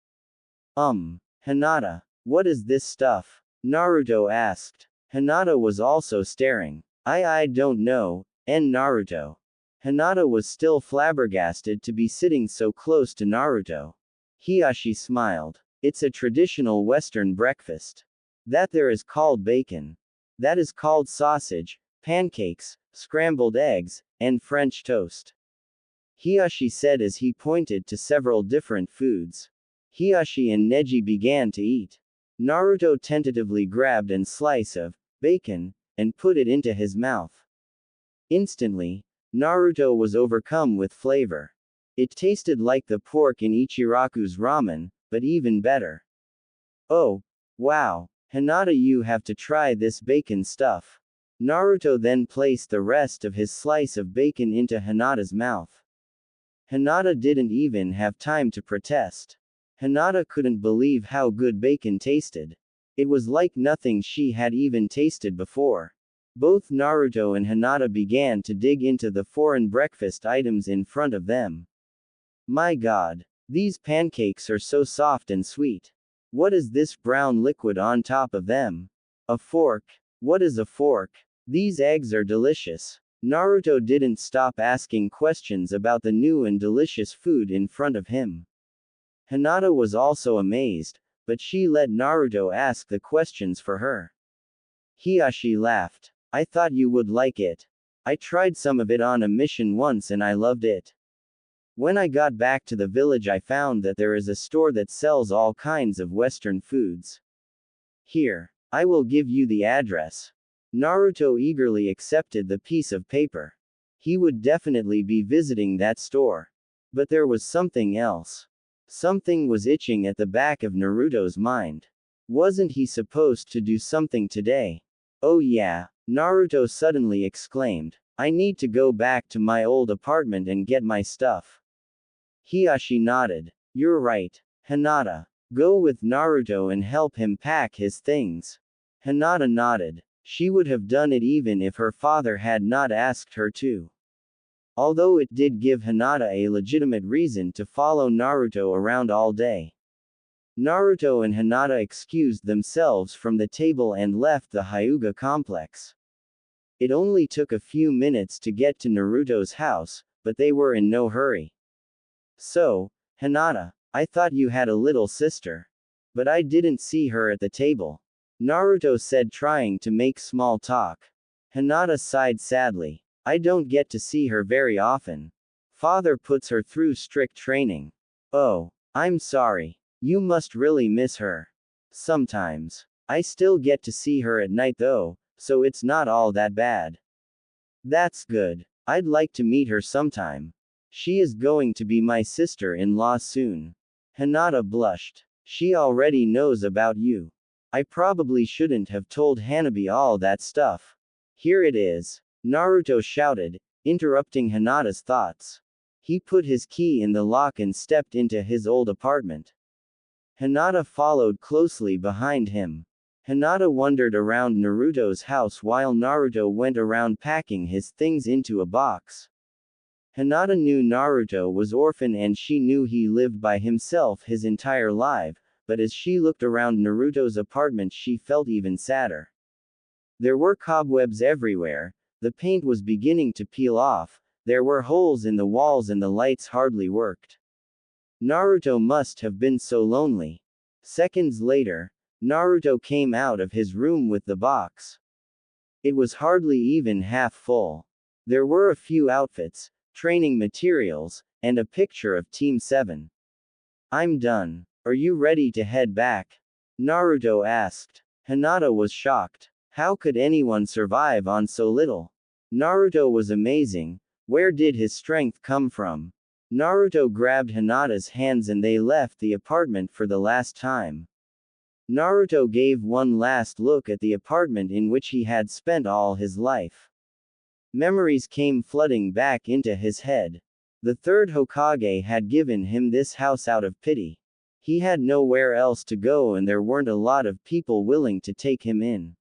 [SPEAKER 1] Hinata. What is this stuff? Naruto asked. Hinata was also staring. I don't know, Naruto. Hinata was still flabbergasted to be sitting so close to Naruto. Hiyashi smiled. It's a traditional Western breakfast. That there is called bacon. That is called sausage, pancakes, scrambled eggs, and French toast. Hiyashi said as he pointed to several different foods. Hiyashi and Neji began to eat. Naruto tentatively grabbed a slice of bacon and put it into his mouth. Instantly, Naruto was overcome with flavor. It tasted like the pork in Ichiraku's ramen, but even better. Oh, wow, Hinata, you have to try this bacon stuff. Naruto then placed the rest of his slice of bacon into Hinata's mouth. Hinata didn't even have time to protest. Hinata couldn't believe how good bacon tasted. It was like nothing she had even tasted before. Both Naruto and Hinata began to dig into the foreign breakfast items in front of them. My god, these pancakes are so soft and sweet. What is this brown liquid on top of them? A fork. What is a fork? These eggs are delicious. Naruto didn't stop asking questions about the new and delicious food in front of him. Hinata was also amazed, but she let Naruto ask the questions for her. Hiyashi laughed. I thought you would like it. I tried some of it on a mission once and I loved it. When I got back to the village, I found that there is a store that sells all kinds of Western foods. Here, I will give you the address. Naruto eagerly accepted the piece of paper. He would definitely be visiting that store. But there was something else. Something was itching at the back of Naruto's mind. Wasn't he supposed to do something today? Oh yeah, Naruto suddenly exclaimed. I need to go back to my old apartment and get my stuff. Hiyashi nodded. You're right, Hinata. Go with Naruto and help him pack his things. Hinata nodded. She would have done it even if her father had not asked her to. Although it did give Hinata a legitimate reason to follow Naruto around all day. Naruto and Hinata excused themselves from the table and left the Hyuga complex. It only took a few minutes to get to Naruto's house, but they were in no hurry. So, Hinata, I thought you had a little sister. But I didn't see her at the table. Naruto said, trying to make small talk. Hinata sighed sadly. I don't get to see her very often. Father puts her through strict training. Oh, I'm sorry. You must really miss her. Sometimes. I still get to see her at night though, so it's not all that bad. That's good. I'd like to meet her sometime. She is going to be my sister-in-law soon. Hinata blushed. She already knows about you. I probably shouldn't have told Hanabi all that stuff. Here it is. Naruto shouted, interrupting Hinata's thoughts. He put his key in the lock and stepped into his old apartment. Hinata followed closely behind him. Hinata wandered around Naruto's house while Naruto went around packing his things into a box. Hinata knew Naruto was orphan and she knew he lived by himself his entire life, but as she looked around Naruto's apartment she felt even sadder. There were cobwebs everywhere, the paint was beginning to peel off, there were holes in the walls and the lights hardly worked. Naruto must have been so lonely. Seconds later, Naruto came out of his room with the box. It was hardly even half full. There were a few outfits, training materials, and a picture of Team 7. I'm done. Are you ready to head back? Naruto asked. Hinata was shocked. How could anyone survive on so little? Naruto was amazing. Where did his strength come from? Naruto grabbed Hinata's hands and they left the apartment for the last time. Naruto gave one last look at the apartment in which he had spent all his life. Memories came flooding back into his head. The third Hokage had given him this house out of pity. He had nowhere else to go and there weren't a lot of people willing to take him in.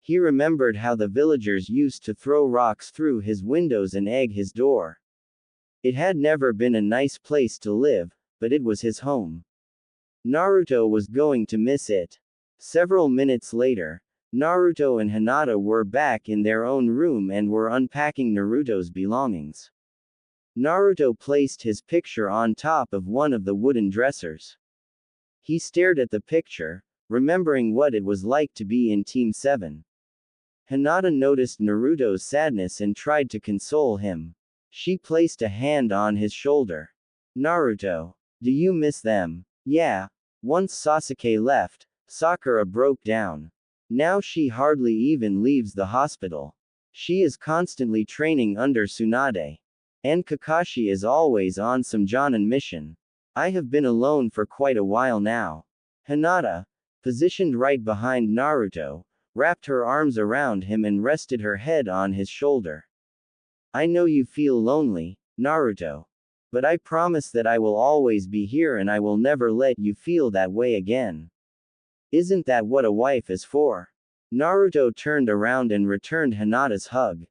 [SPEAKER 1] He remembered how the villagers used to throw rocks through his windows and egg his door. It had never been a nice place to live, but it was his home. Naruto was going to miss it. Several minutes later, Naruto and Hinata were back in their own room and were unpacking Naruto's belongings. Naruto placed his picture on top of one of the wooden dressers. He stared at the picture, remembering what it was like to be in Team 7. Hinata noticed Naruto's sadness and tried to console him. She placed a hand on his shoulder. Naruto, do you miss them? Yeah. Once Sasuke left, Sakura broke down. Now she hardly even leaves the hospital. She is constantly training under Tsunade. And Kakashi is always on some Jonin mission. I have been alone for quite a while now. Hinata, positioned right behind Naruto, wrapped her arms around him and rested her head on his shoulder. I know you feel lonely, Naruto. But I promise that I will always be here and I will never let you feel that way again. Isn't that what a wife is for? Naruto turned around and returned Hinata's hug.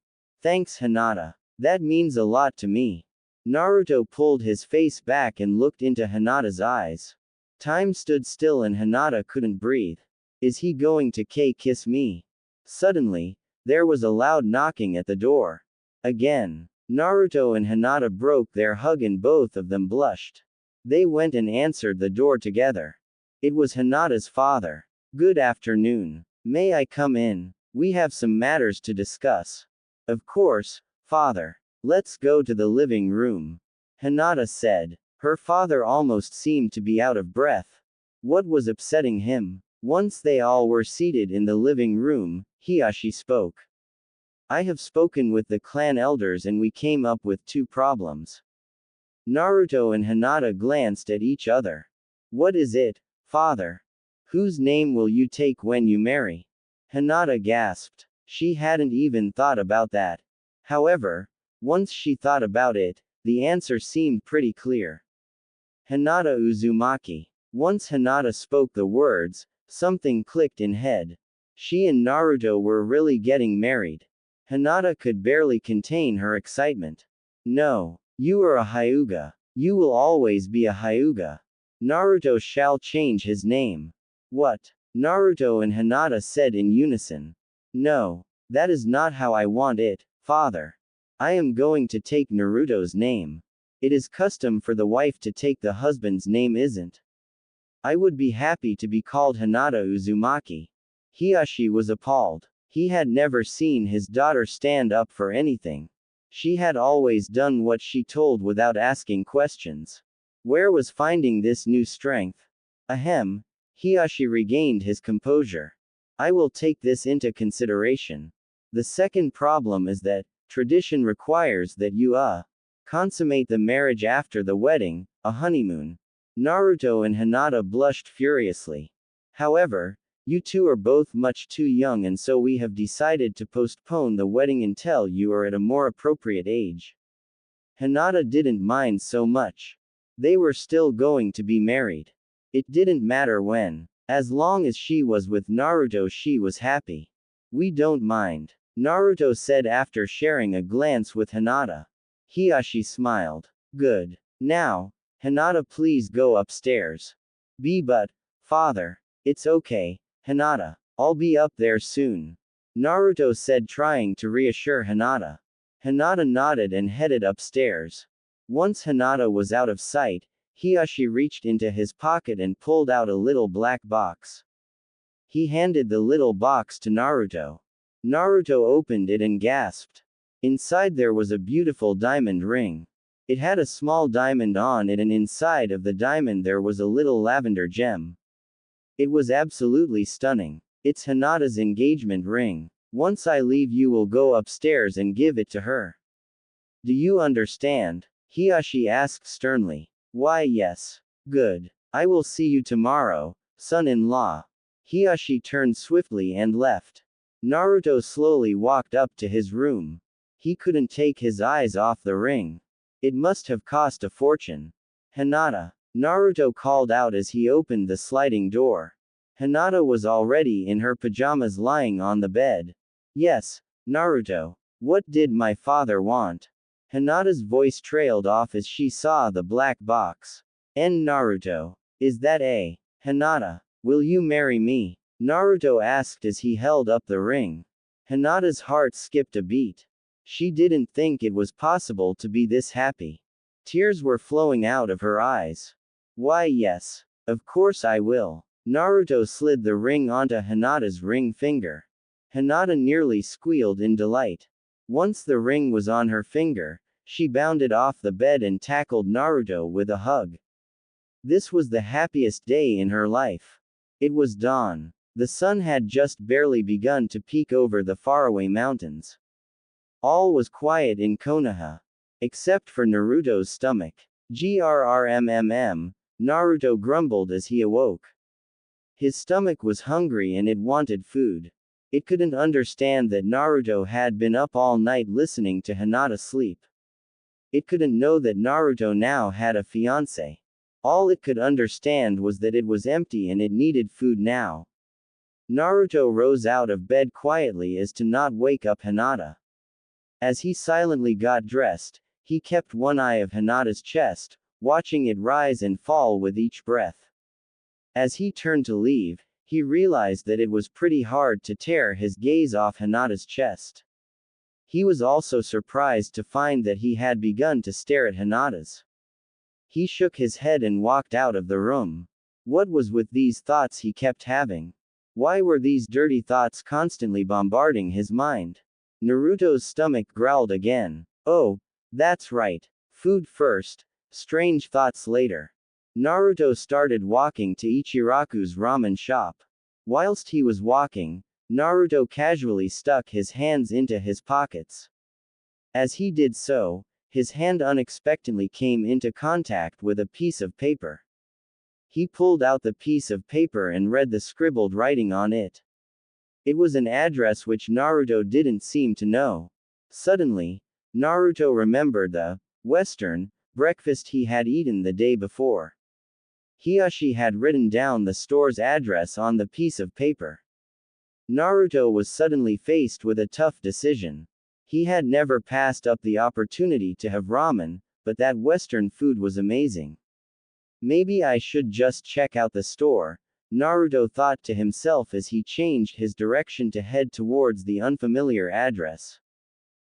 [SPEAKER 1] Thanks, Hinata. That means a lot to me. Naruto pulled his face back and looked into Hinata's eyes. Time stood still and Hinata couldn't breathe. Is he going to kiss me? Suddenly, there was a loud knocking at the door. Again. Naruto and Hinata broke their hug and both of them blushed. They went and answered the door together. It was Hinata's father. Good afternoon. May I come in? We have some matters to discuss. Of course, father. Let's go to the living room. Hinata said. Her father almost seemed to be out of breath. What was upsetting him? Once they all were seated in the living room, Hiashi spoke. I have spoken with the clan elders and we came up with two problems. Naruto and Hinata glanced at each other. What is it, father? Whose name will you take when you marry? Hinata gasped. She hadn't even thought about that. However, once she thought about it, the answer seemed pretty clear. Hinata Uzumaki. Once Hinata spoke the words, something clicked in head. She and Naruto were really getting married. Hinata could barely contain her excitement. No. You are a Hyuga. You will always be a Hyuga. Naruto shall change his name. What? Naruto and Hinata said in unison. No. That is not how I want it, father. I am going to take Naruto's name. It is custom for the wife to take the husband's name, isn't? I would be happy to be called Hinata Uzumaki. Hiashi was appalled. He had never seen his daughter stand up for anything. She had always done what she told without asking questions. Where was finding this new strength? Ahem. Hiashi regained his composure. I will take this into consideration. The second problem is that, tradition requires that you, consummate the marriage after the wedding, a honeymoon. Naruto and Hinata blushed furiously. However, you two are both much too young and so we have decided to postpone the wedding until you are at a more appropriate age. Hinata didn't mind so much. They were still going to be married. It didn't matter when. As long as she was with Naruto she was happy. We don't mind, Naruto said after sharing a glance with Hinata. Hiashi smiled. Good. Now, Hinata, please go upstairs. But, father. It's okay, Hinata. I'll be up there soon. Naruto said, trying to reassure Hinata. Hinata nodded and headed upstairs. Once Hinata was out of sight, Hiashi reached into his pocket and pulled out a little black box. He handed the little box to Naruto. Naruto opened it and gasped. Inside there was a beautiful diamond ring. It had a small diamond on it and inside of the diamond there was a little lavender gem. It was absolutely stunning. It's Hinata's engagement ring. Once I leave you will go upstairs and give it to her. Do you understand? Hiashi asked sternly. Why yes. Good. I will see you tomorrow, son-in-law. Hiashi turned swiftly and left. Naruto slowly walked up to his room. He couldn't take his eyes off the ring. It must have cost a fortune. Hinata. Naruto called out as he opened the sliding door. Hinata was already in her pajamas lying on the bed. Yes, Naruto. What did my father want? Hinata's voice trailed off as she saw the black box. Naruto. Is that a Hinata, will you marry me? Naruto asked as he held up the ring. Hinata's heart skipped a beat. She didn't think it was possible to be this happy. Tears were flowing out of her eyes. Why, yes. Of course I will. Naruto slid the ring onto Hinata's ring finger. Hinata nearly squealed in delight. Once the ring was on her finger, she bounded off the bed and tackled Naruto with a hug. This was the happiest day in her life. It was dawn. The sun had just barely begun to peek over the faraway mountains. All was quiet in Konoha. Except for Naruto's stomach. Grrrmmm, Naruto grumbled as he awoke. His stomach was hungry and it wanted food. It couldn't understand that Naruto had been up all night listening to Hinata sleep. It couldn't know that Naruto now had a fiancé. All it could understand was that it was empty and it needed food now. Naruto rose out of bed quietly as to not wake up Hinata. As he silently got dressed, he kept one eye of Hinata's chest, watching it rise and fall with each breath. As he turned to leave, he realized that it was pretty hard to tear his gaze off Hinata's chest. He was also surprised to find that he had begun to stare at Hinata's. He shook his head and walked out of the room. What was with these thoughts he kept having? Why were these dirty thoughts constantly bombarding his mind? Naruto's stomach growled again. Oh, that's right. Food first, strange thoughts later. Naruto started walking to Ichiraku's ramen shop. Whilst he was walking, Naruto casually stuck his hands into his pockets. As he did so, his hand unexpectedly came into contact with a piece of paper. He pulled out the piece of paper and read the scribbled writing on it. It was an address which Naruto didn't seem to know. Suddenly, Naruto remembered the Western breakfast he had eaten the day before. Hiyashi had written down the store's address on the piece of paper. Naruto was suddenly faced with a tough decision. He had never passed up the opportunity to have ramen, but that Western food was amazing. Maybe I should just check out the store, Naruto thought to himself as he changed his direction to head towards the unfamiliar address.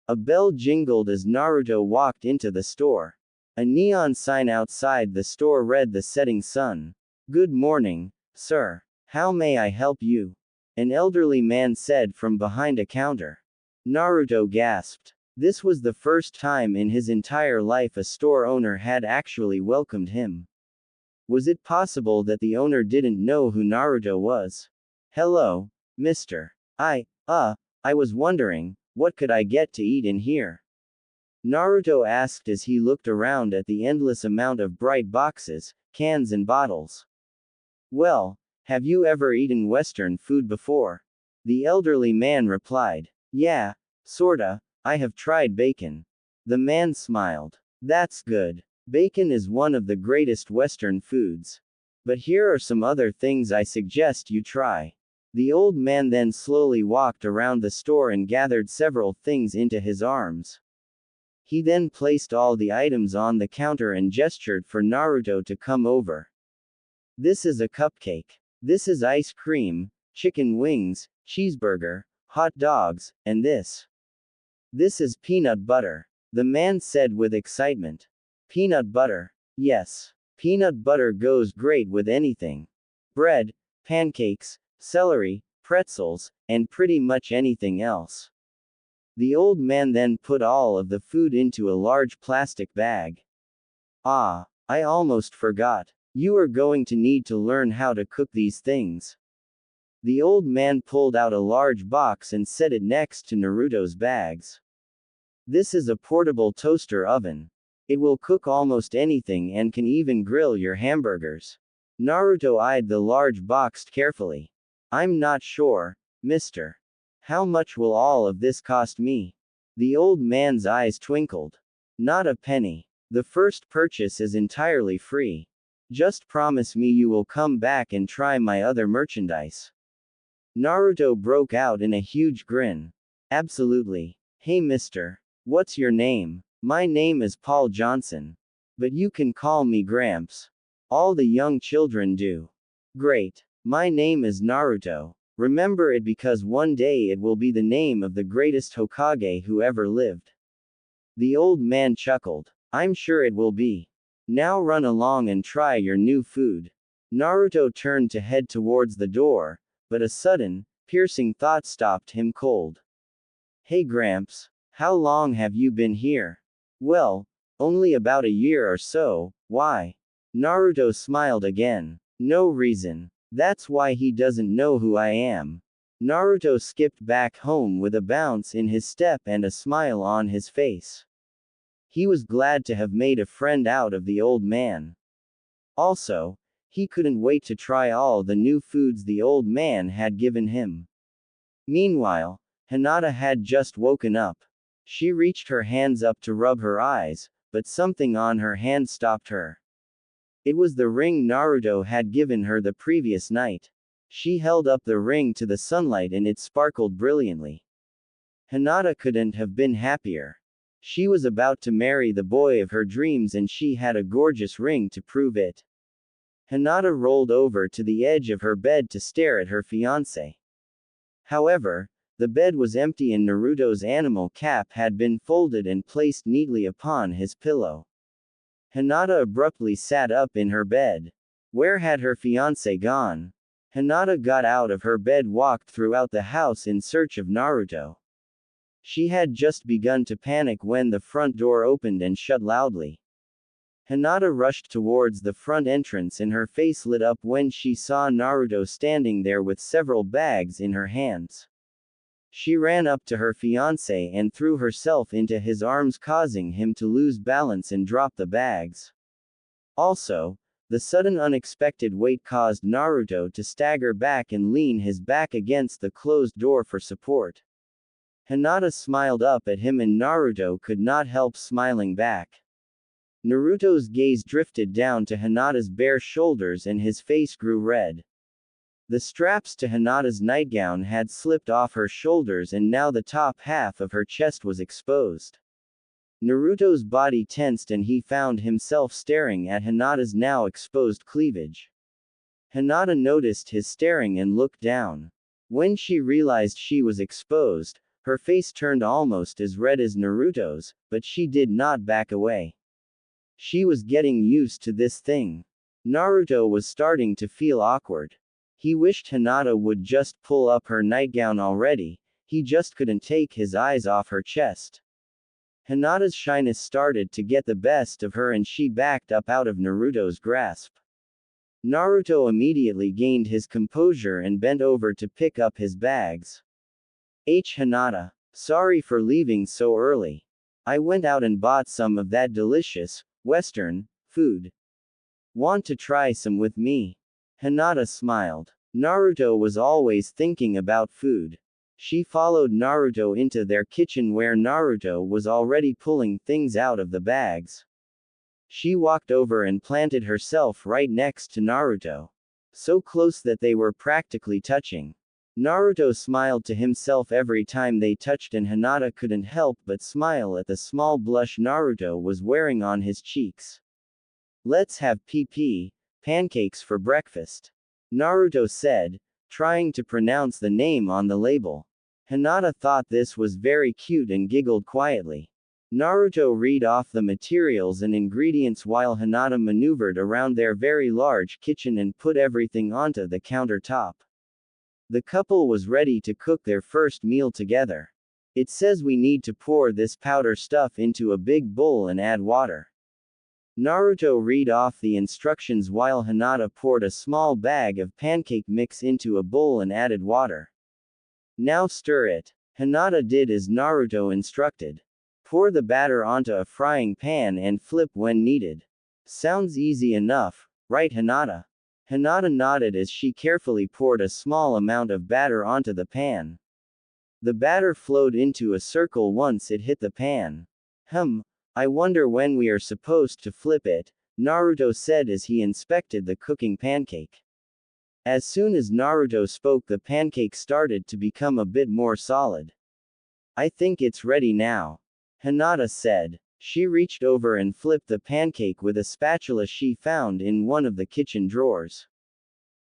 [SPEAKER 1] A bell jingled as Naruto walked into the store. A neon sign outside the store read the setting sun. Good morning, sir. How may I help you? An elderly man said from behind a counter. Naruto gasped. This was the first time in his entire life a store owner had actually welcomed him. Was it possible that the owner didn't know who Naruto was? Hello, mister. I was wondering, what could I get to eat in here? Naruto asked as he looked around at the endless amount of bright boxes, cans and bottles. Well, have you ever eaten Western food before? The elderly man replied. Yeah, sorta, I have tried bacon. The man smiled. That's good. Bacon is one of the greatest Western foods. But here are some other things I suggest you try. The old man then slowly walked around the store and gathered several things into his arms. He then placed all the items on the counter and gestured for Naruto to come over. This is a cupcake. This is ice cream, chicken wings, cheeseburger, hot dogs, and this. This is peanut butter. The man said with excitement. Peanut butter? Yes. Peanut butter goes great with anything. Bread, pancakes, celery, pretzels, and pretty much anything else. The old man then put all of the food into a large plastic bag. Ah, I almost forgot. You are going to need to learn how to cook these things. The old man pulled out a large box and set it next to Naruto's bags. This is a portable toaster oven. It will cook almost anything and can even grill your hamburgers. Naruto eyed the large box carefully. I'm not sure, mister. How much will all of this cost me? The old man's eyes twinkled. Not a penny. The first purchase is entirely free. Just promise me you will come back and try my other merchandise. Naruto broke out in a huge grin. Absolutely. Hey mister. What's your name? My name is Paul Johnson. But you can call me Gramps. All the young children do. Great. My name is Naruto. Remember it because one day it will be the name of the greatest Hokage who ever lived. The old man chuckled. I'm sure it will be. Now run along and try your new food. Naruto turned to head towards the door, but a sudden, piercing thought stopped him cold. Hey Gramps, how long have you been here? Well, only about a year or so. Why? Naruto smiled again. No reason. That's why he doesn't know who I am. Naruto skipped back home with a bounce in his step and a smile on his face. He was glad to have made a friend out of the old man. Also, he couldn't wait to try all the new foods the old man had given him. Meanwhile, Hinata had just woken up. She reached her hands up to rub her eyes, but something on her hand stopped her. It was the ring Naruto had given her the previous night. She held up the ring to the sunlight and it sparkled brilliantly. Hinata couldn't have been happier. She was about to marry the boy of her dreams and she had a gorgeous ring to prove it. Hinata rolled over to the edge of her bed to stare at her fiancé. However, the bed was empty and Naruto's animal cap had been folded and placed neatly upon his pillow. Hinata abruptly sat up in her bed. Where had her fiancé gone? Hinata got out of her bed, walked throughout the house in search of Naruto. She had just begun to panic when the front door opened and shut loudly. Hinata rushed towards the front entrance and her face lit up when she saw Naruto standing there with several bags in her hands. She ran up to her fiancé and threw herself into his arms, causing him to lose balance and drop the bags. Also, the sudden unexpected weight caused Naruto to stagger back and lean his back against the closed door for support. Hinata smiled up at him and Naruto could not help smiling back. Naruto's gaze drifted down to Hinata's bare shoulders and his face grew red. The straps to Hinata's nightgown had slipped off her shoulders and now the top half of her chest was exposed. Naruto's body tensed and he found himself staring at Hinata's now exposed cleavage. Hinata noticed his staring and looked down. When she realized she was exposed, her face turned almost as red as Naruto's, but she did not back away. She was getting used to this thing. Naruto was starting to feel awkward. He wished Hinata would just pull up her nightgown already, he just couldn't take his eyes off her chest. Hinata's shyness started to get the best of her and she backed up out of Naruto's grasp. Naruto immediately gained his composure and bent over to pick up his bags. Hinata. Sorry for leaving so early. I went out and bought some of that delicious, Western, food. Want to try some with me? Hinata smiled. Naruto was always thinking about food. She followed Naruto into their kitchen where Naruto was already pulling things out of the bags. She walked over and planted herself right next to Naruto. So close that they were practically touching. Naruto smiled to himself every time they touched and Hinata couldn't help but smile at the small blush Naruto was wearing on his cheeks. Let's have pancakes for breakfast. Naruto said, trying to pronounce the name on the label. Hinata thought this was very cute and giggled quietly. Naruto read off the materials and ingredients while Hinata maneuvered around their very large kitchen and put everything onto the countertop. The couple was ready to cook their first meal together. It says we need to pour this powder stuff into a big bowl and add water. Naruto read off the instructions while Hinata poured a small bag of pancake mix into a bowl and added water. Now stir it. Hinata did as Naruto instructed. Pour the batter onto a frying pan and flip when needed. Sounds easy enough, right Hinata? Hinata nodded as she carefully poured a small amount of batter onto the pan. The batter flowed into a circle once it hit the pan. I wonder when we are supposed to flip it, Naruto said as he inspected the cooking pancake. As soon as Naruto spoke, the pancake started to become a bit more solid. I think it's ready now, Hinata said. She reached over and flipped the pancake with a spatula she found in one of the kitchen drawers.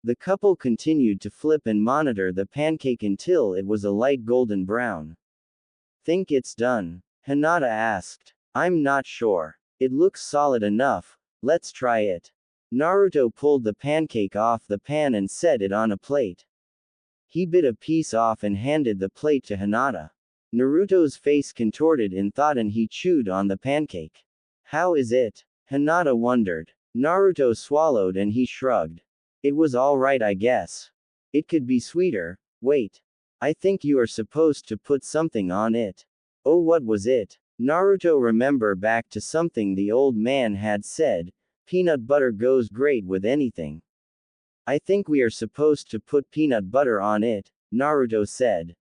[SPEAKER 1] The couple continued to flip and monitor the pancake until it was a light golden brown. Think it's done? Hinata asked. I'm not sure. It looks solid enough. Let's try it. Naruto pulled the pancake off the pan and set it on a plate. He bit a piece off and handed the plate to Hinata. Naruto's face contorted in thought and he chewed on the pancake. How is it? Hinata wondered. Naruto swallowed and he shrugged. It was alright, I guess. It could be sweeter. Wait. I think you are supposed to put something on it. Oh, what was it? Naruto remembered back to something the old man had said. Peanut butter goes great with anything. I think we are supposed to put peanut butter on it, Naruto said.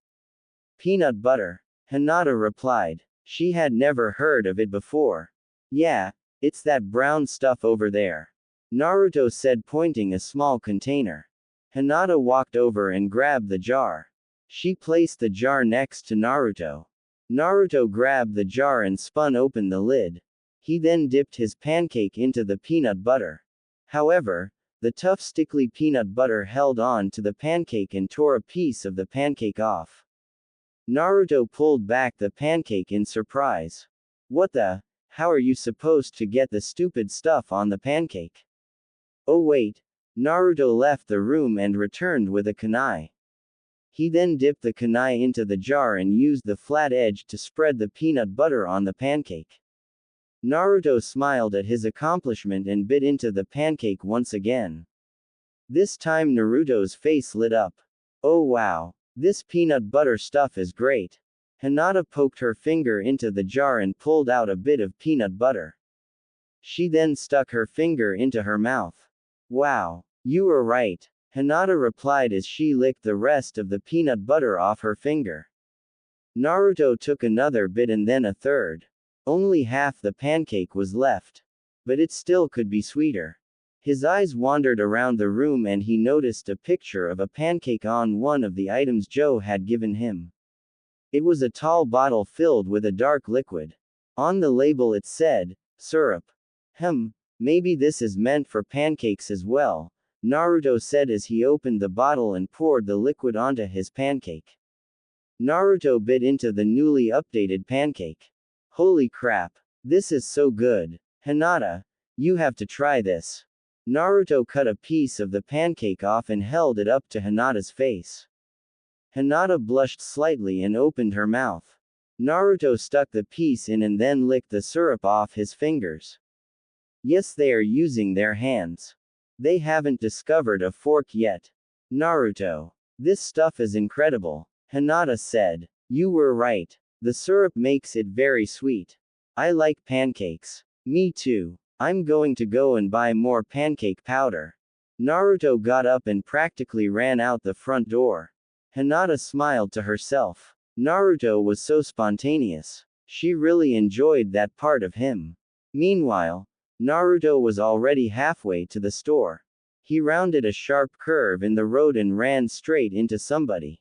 [SPEAKER 1] Peanut butter? Hinata replied. She had never heard of it before. Yeah, it's that brown stuff over there. Naruto said, pointing a small container. Hinata walked over and grabbed the jar. She placed the jar next to Naruto. Naruto grabbed the jar and spun open the lid. He then dipped his pancake into the peanut butter. However, the tough sticky peanut butter held on to the pancake and tore a piece of the pancake off. Naruto pulled back the pancake in surprise. What the? How are you supposed to get the stupid stuff on the pancake? Oh wait. Naruto left the room and returned with a kunai. He then dipped the kunai into the jar and used the flat edge to spread the peanut butter on the pancake. Naruto smiled at his accomplishment and bit into the pancake once again. This time Naruto's face lit up. Oh wow. This peanut butter stuff is great. Hinata poked her finger into the jar and pulled out a bit of peanut butter. She then stuck her finger into her mouth. Wow. You were right. Hinata replied as she licked the rest of the peanut butter off her finger. Naruto took another bit and then a third. Only half the pancake was left. But it still could be sweeter. His eyes wandered around the room and he noticed a picture of a pancake on one of the items Joe had given him. It was a tall bottle filled with a dark liquid. On the label it said, syrup. Maybe this is meant for pancakes as well, Naruto said as he opened the bottle and poured the liquid onto his pancake. Naruto bit into the newly updated pancake. Holy crap. This is so good. Hinata, you have to try this. Naruto cut a piece of the pancake off and held it up to Hinata's face. Hinata blushed slightly and opened her mouth. Naruto stuck the piece in and then licked the syrup off his fingers. Yes, they are using their hands. They haven't discovered a fork yet. Naruto. This stuff is incredible. Hinata said. You were right. The syrup makes it very sweet. I like pancakes. Me too. I'm going to go and buy more pancake powder. Naruto got up and practically ran out the front door. Hinata smiled to herself. Naruto was so spontaneous. She really enjoyed that part of him. Meanwhile, Naruto was already halfway to the store. He rounded a sharp curve in the road and ran straight into somebody.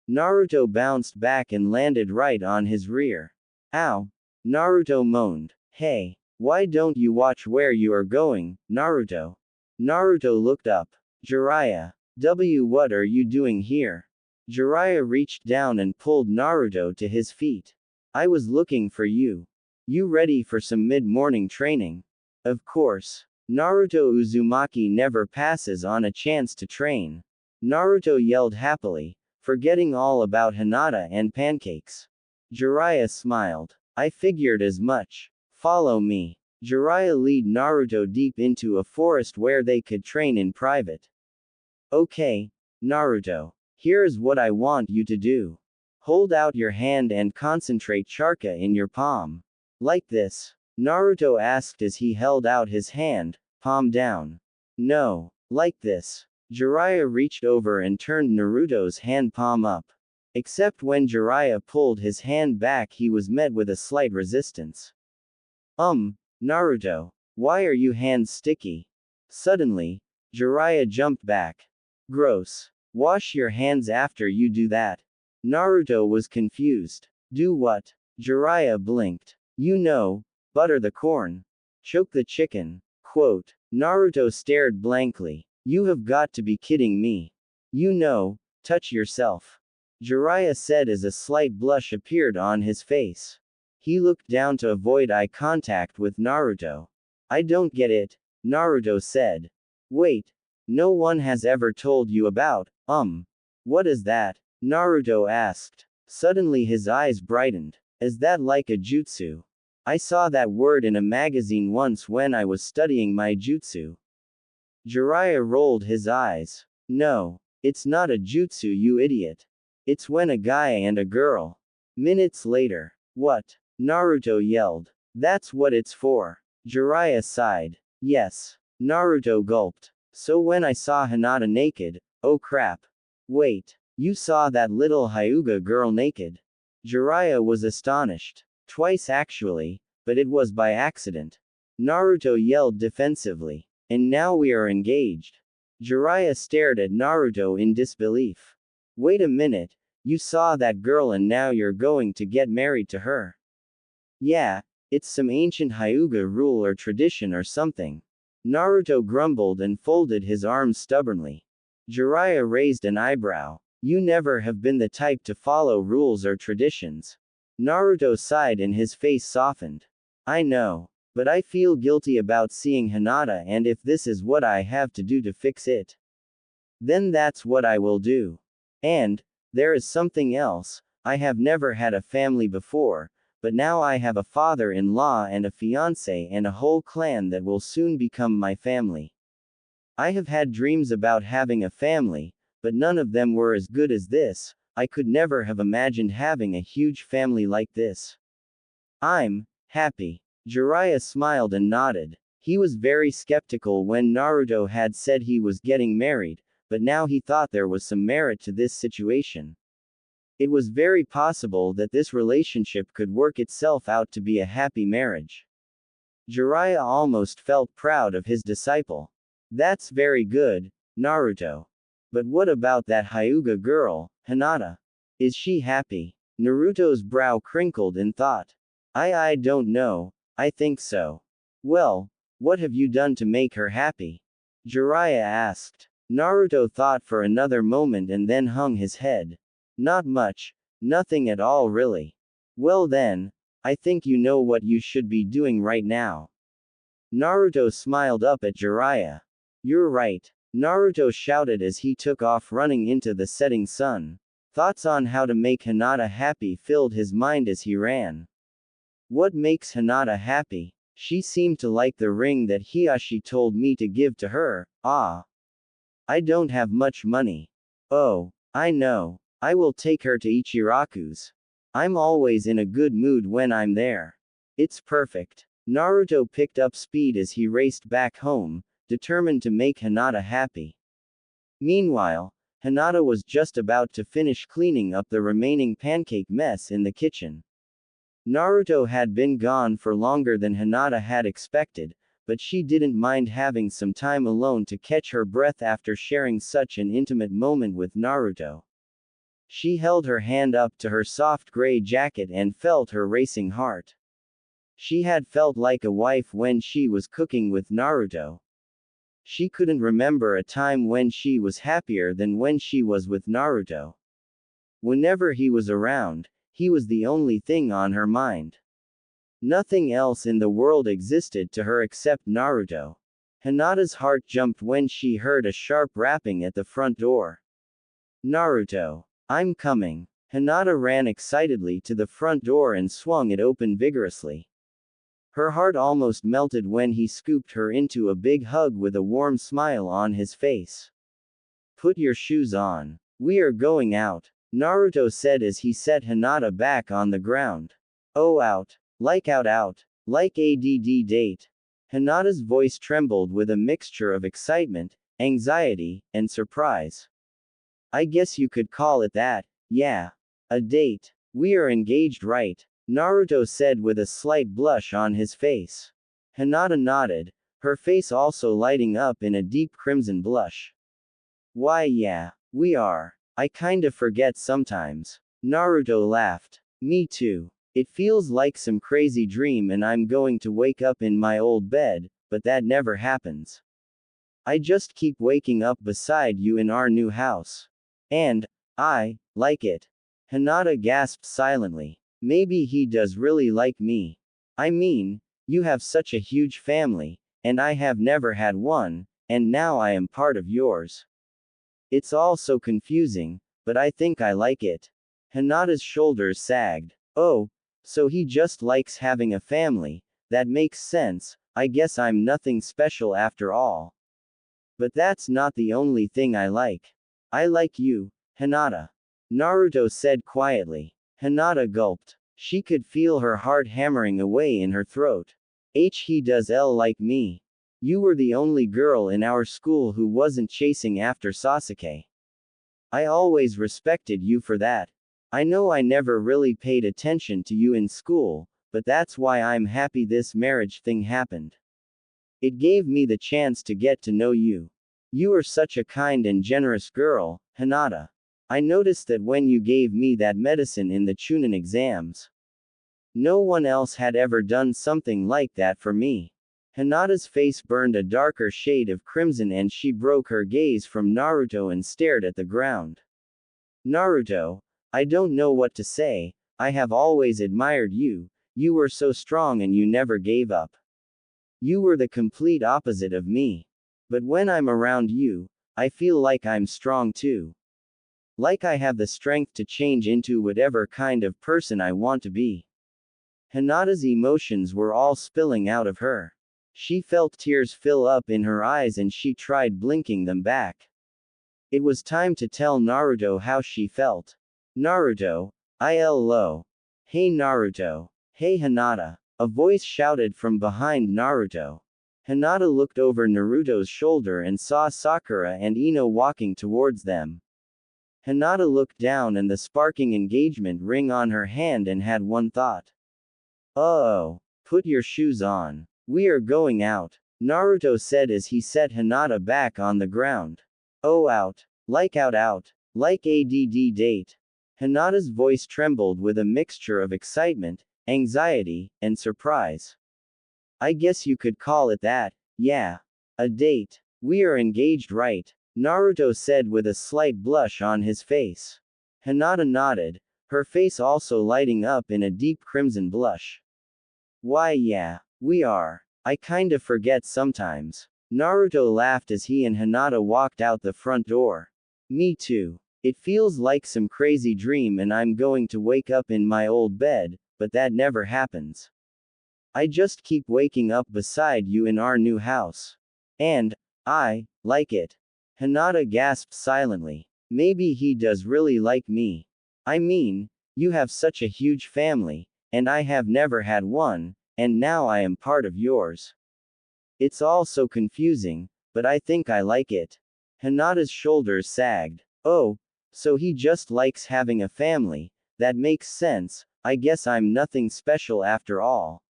[SPEAKER 1] Naruto bounced back and landed right on his rear. Ow! Naruto moaned. Hey, why don't you watch where you are going, Naruto? Naruto looked up. Jiraiya. What are you doing here? Jiraiya reached down and pulled Naruto to his feet. I was looking for you. You ready for some mid-morning training? Of course. Naruto Uzumaki never passes on a chance to train. Naruto yelled happily, forgetting all about Hinata and pancakes. Jiraiya smiled. I figured as much. Follow me. Jiraiya led Naruto deep into a forest where they could train in private. Okay, Naruto. Here is what I want you to do. Hold out your hand and concentrate chakra in your palm. Like this? Naruto asked as he held out his hand, palm down. No, like this. Jiraiya reached over and turned Naruto's hand palm up. Except when Jiraiya pulled his hand back, he was met with a slight resistance. Naruto. Why are your hands sticky? Suddenly, Jiraiya jumped back. Gross. Wash your hands after you do that. Naruto was confused. Do what? Jiraiya blinked. You know, butter the corn. Choke the chicken. Quote. Naruto stared blankly. You have got to be kidding me. You know, touch yourself. Jiraiya said as a slight blush appeared on his face. He looked down to avoid eye contact with Naruto. I don't get it, Naruto said. Wait. No one has ever told you about, what is that? Naruto asked. Suddenly his eyes brightened. Is that like a jutsu? I saw that word in a magazine once when I was studying my jutsu. Jiraiya rolled his eyes. No, it's not a jutsu, you idiot. It's when a guy and a girl. Minutes later. What? Naruto yelled. That's what it's for. Jiraiya sighed. Yes. Naruto gulped. So when I saw Hinata naked, oh crap. Wait. You saw that little Hyuga girl naked? Jiraiya was astonished. Twice actually, but it was by accident. Naruto yelled defensively. And now we are engaged. Jiraiya stared at Naruto in disbelief. Wait a minute, you saw that girl and now you're going to get married to her. Yeah, it's some ancient Hyuga rule or tradition or something. Naruto grumbled and folded his arms stubbornly. Jiraiya raised an eyebrow. You never have been the type to follow rules or traditions. Naruto sighed and his face softened. I know. But I feel guilty about seeing Hinata, and if this is what I have to do to fix it, then that's what I will do. And, there is something else, I have never had a family before, but now I have a father-in-law and a fiancé and a whole clan that will soon become my family. I have had dreams about having a family, but none of them were as good as this. I could never have imagined having a huge family like this. I'm happy. Jiraiya smiled and nodded. He was very skeptical when Naruto had said he was getting married, but now he thought there was some merit to this situation. It was very possible that this relationship could work itself out to be a happy marriage. Jiraiya almost felt proud of his disciple. That's very good, Naruto. But what about that Hyuga girl, Hinata? Is she happy? Naruto's brow crinkled in thought. I don't know. I think so. Well, what have you done to make her happy? Jiraiya asked. Naruto thought for another moment and then hung his head. Not much. Nothing at all really. Well then, I think you know what you should be doing right now. Naruto smiled up at Jiraiya. You're right. Naruto shouted as he took off running into the setting sun. Thoughts on how to make Hinata happy filled his mind as he ran. What makes Hinata happy? She seemed to like the ring that Hiashi told me to give to her. Ah. I don't have much money. Oh, I know. I will take her to Ichiraku's. I'm always in a good mood when I'm there. It's perfect. Naruto picked up speed as he raced back home, determined to make Hinata happy. Meanwhile, Hinata was just about to finish cleaning up the remaining pancake mess in the kitchen. Naruto had been gone for longer than Hinata had expected, but she didn't mind having some time alone to catch her breath after sharing such an intimate moment with Naruto. She held her hand up to her soft gray jacket and felt her racing heart. She had felt like a wife when she was cooking with Naruto. She couldn't remember a time when she was happier than when she was with Naruto. Whenever he was around, he was the only thing on her mind. Nothing else in the world existed to her except Naruto. Hinata's heart jumped when she heard a sharp rapping at the front door. Naruto. I'm coming. Hinata ran excitedly to the front door and swung it open vigorously. Her heart almost melted when he scooped her into a big hug with a warm smile on his face. Put your shoes on. We are going out, Naruto said as he set Hinata back on the ground. Oh, out. Like out. Like ADD date. Hinata's voice trembled with a mixture of excitement, anxiety, and surprise. I guess you could call it that, yeah. A date. We are engaged, right? Naruto said with a slight blush on his face. Hinata nodded, her face also lighting up in a deep crimson blush. Why yeah, we are. I kinda forget sometimes. Naruto laughed. Me too. It feels like some crazy dream and I'm going to wake up in my old bed, but that never happens. I just keep waking up beside you in our new house. And I like it. Hinata gasped silently. Maybe he does really like me. I mean, you have such a huge family, and I have never had one, and now I am part of yours. It's all so confusing, but I think I like it. Hinata's shoulders sagged. Oh, so he just likes having a family, that makes sense, I guess I'm nothing special after all. But that's not the only thing I like. I like you, Hinata. Naruto said quietly. Hinata gulped. She could feel her heart hammering away in her throat. He does like me. You were the only girl in our school who wasn't chasing after Sasuke. I always respected you for that. I know I never really paid attention to you in school, but that's why I'm happy this marriage thing happened. It gave me the chance to get to know you. You are such a kind and generous girl, Hinata. I noticed that when you gave me that medicine in the Chunin exams. No one else had ever done something like that for me. Hinata's face burned a darker shade of crimson and she broke her gaze from Naruto and stared at the ground. Naruto, I don't know what to say, I have always admired you, you were so strong and you never gave up. You were the complete opposite of me. But when I'm around you, I feel like I'm strong too. Like I have the strength to change into whatever kind of person I want to be. Hinata's emotions were all spilling out of her. She felt tears fill up in her eyes and she tried blinking them back. It was time to tell Naruto how she felt. Naruto, ILO. Hey Naruto. Hey Hinata. A voice shouted from behind Naruto. Hinata looked over Naruto's shoulder and saw Sakura and Ino walking towards them. Hinata looked down and the sparking engagement ring on her hand and had one thought. Oh, put your shoes on. We are going out, Naruto said as he set Hinata back on the ground. Oh out. Like out. Like ADD date. Hinata's voice trembled with a mixture of excitement, anxiety, and surprise. I guess you could call it that, yeah. A date. We are engaged, right? Naruto said with a slight blush on his face. Hinata nodded, her face also lighting up in a deep crimson blush. Why yeah, we are. I kinda forget sometimes. Naruto laughed as he and Hinata walked out the front door. Me too. It feels like some crazy dream and I'm going to wake up in my old bed, but that never happens. I just keep waking up beside you in our new house. And I like it. Hinata gasped silently. Maybe he does really like me. I mean, you have such a huge family, and I have never had one, and now I am part of yours. It's all so confusing, but I think I like it. Hinata's shoulders sagged. Oh, so he just likes having a family, that makes sense, I guess I'm nothing special after all.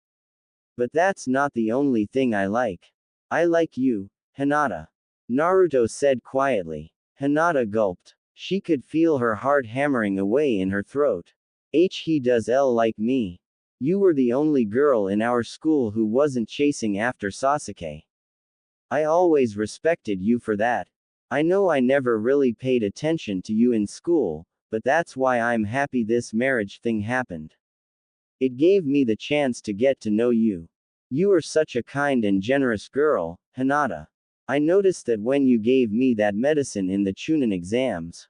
[SPEAKER 1] But that's not the only thing I like. I like you, Hinata. Naruto said quietly. Hinata gulped. She could feel her heart hammering away in her throat. He does like me. You were the only girl in our school who wasn't chasing after Sasuke. I always respected you for that. I know I never really paid attention to you in school, but that's why I'm happy this marriage thing happened. It gave me the chance to get to know you. You are such a kind and generous girl, Hinata. I noticed that when you gave me that medicine in the Chunin exams.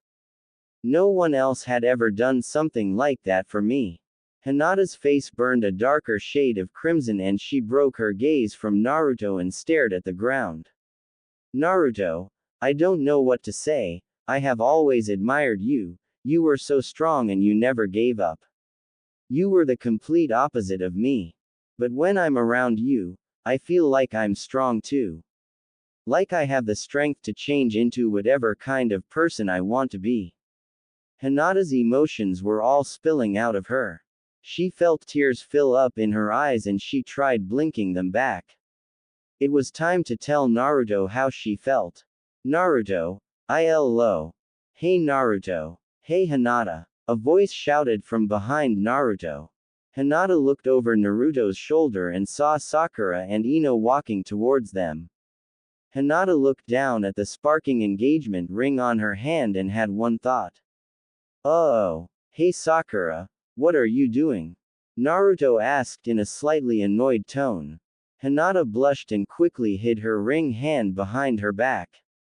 [SPEAKER 1] No one else had ever done something like that for me. Hinata's face burned a darker shade of crimson and she broke her gaze from Naruto and stared at the ground. Naruto, I don't know what to say, I have always admired you, you were so strong and you never gave up. You were the complete opposite of me. But when I'm around you, I feel like I'm strong too. Like I have the strength to change into whatever kind of person I want to be. Hinata's emotions were all spilling out of her. She felt tears fill up in her eyes and she tried blinking them back. It was time to tell Naruto how she felt. Naruto, ILO. Hey Naruto. Hey Hinata. A voice shouted from behind Naruto. Hinata looked over Naruto's shoulder and saw Sakura and Ino walking towards them. Hinata looked down at the sparking engagement ring on her hand and had one thought. Oh, hey Sakura, what are you doing? Naruto asked in a slightly annoyed tone. Hinata blushed and quickly hid her ring hand behind her back.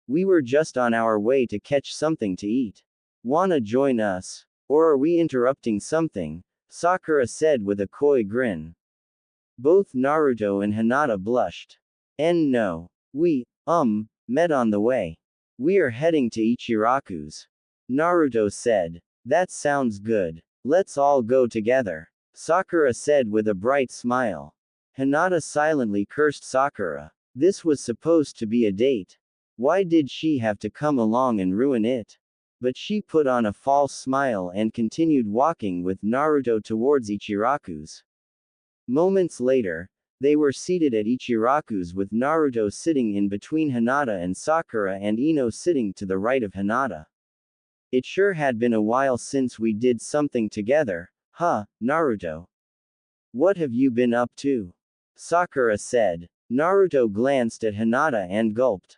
[SPEAKER 1] We were just on our way to catch something to eat. Wanna join us? Or are we interrupting something? Sakura said with a coy grin. Both Naruto and Hinata blushed. And no. We, met on the way. We are heading to Ichiraku's. Naruto said. That sounds good. Let's all go together. Sakura said with a bright smile. Hinata silently cursed Sakura. This was supposed to be a date. Why did she have to come along and ruin it? But she put on a false smile and continued walking with Naruto towards Ichiraku's. Moments later, they were seated at Ichiraku's with Naruto sitting in between Hinata and Sakura and Ino sitting to the right of Hinata. It sure had been a while since we did something together, huh, Naruto? What have you been up to? Sakura said. Naruto glanced at Hinata and gulped.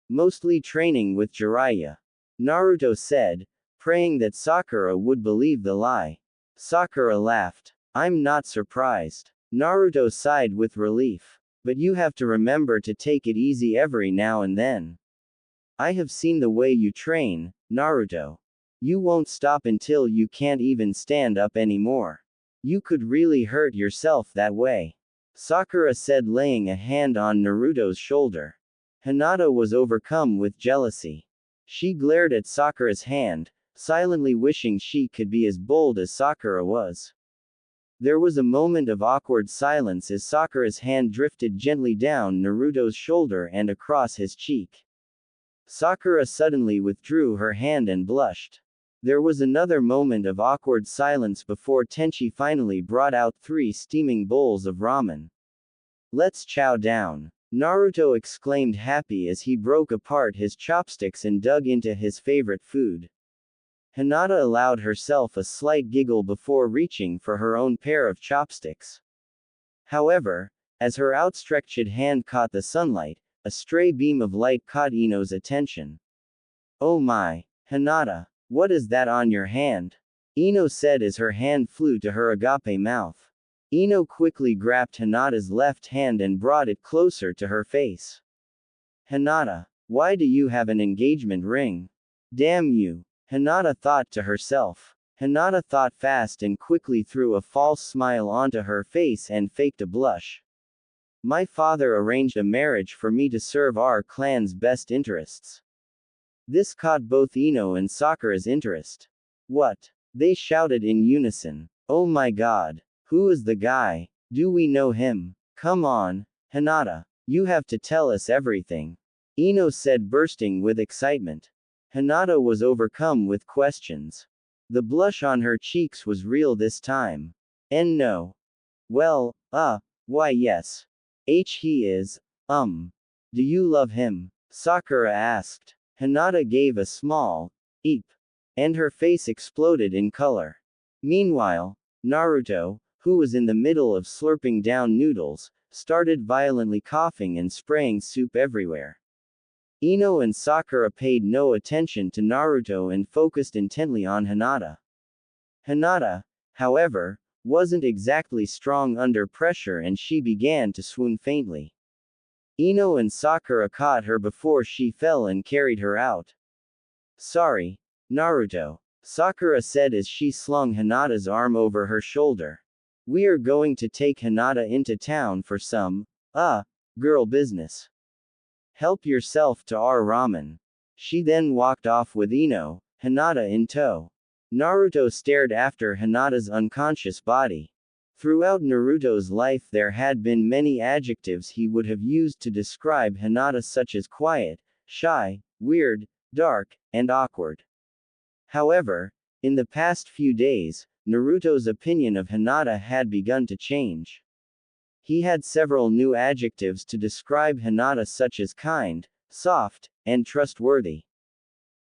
[SPEAKER 1] Mostly training with Jiraiya. Naruto said, praying that Sakura would believe the lie. Sakura laughed. I'm not surprised. Naruto sighed with relief. But you have to remember to take it easy every now and then. I have seen the way you train, Naruto. You won't stop until you can't even stand up anymore. You could really hurt yourself that way. Sakura said, laying a hand on Naruto's shoulder. Hinata was overcome with jealousy. She glared at Sakura's hand, silently wishing she could be as bold as Sakura was. There was a moment of awkward silence as Sakura's hand drifted gently down Naruto's shoulder and across his cheek. Sakura suddenly withdrew her hand and blushed. There was another moment of awkward silence before Tenchi finally brought out 3 steaming bowls of ramen. Let's chow down. Naruto exclaimed happy as he broke apart his chopsticks and dug into his favorite food. Hinata allowed herself a slight giggle before reaching for her own pair of chopsticks. However, as her outstretched hand caught the sunlight, a stray beam of light caught Ino's attention. Oh my, Hinata, what is that on your hand? Ino said as her hand flew to her agape mouth. Ino quickly grabbed Hinata's left hand and brought it closer to her face. Hinata, why do you have an engagement ring? Damn you. Hinata thought to herself. Hinata thought fast and quickly threw a false smile onto her face and faked a blush. My father arranged a marriage for me to serve our clan's best interests. This caught both Ino and Sakura's interest. What? They shouted in unison. Oh my god. Who is the guy? Do we know him? Come on, Hinata. You have to tell us everything. Ino said, bursting with excitement. Hinata was overcome with questions. The blush on her cheeks was real this time. And no. Well, why yes. He is, Do you love him? Sakura asked. Hinata gave a small, eep. And her face exploded in color. Meanwhile, Naruto, who was in the middle of slurping down noodles, started violently coughing and spraying soup everywhere. Ino and Sakura paid no attention to Naruto and focused intently on Hinata. Hinata, however, wasn't exactly strong under pressure and she began to swoon faintly. Ino and Sakura caught her before she fell and carried her out. Sorry, Naruto, Sakura said as she slung Hinata's arm over her shoulder. We are going to take Hinata into town for some, girl business. Help yourself to our ramen. She then walked off with Ino, Hinata in tow. Naruto stared after Hinata's unconscious body. Throughout Naruto's life there had been many adjectives he would have used to describe Hinata, such as quiet, shy, weird, dark, and awkward. However, in the past few days, Naruto's opinion of Hinata had begun to change. He had several new adjectives to describe Hinata, such as kind, soft, and trustworthy.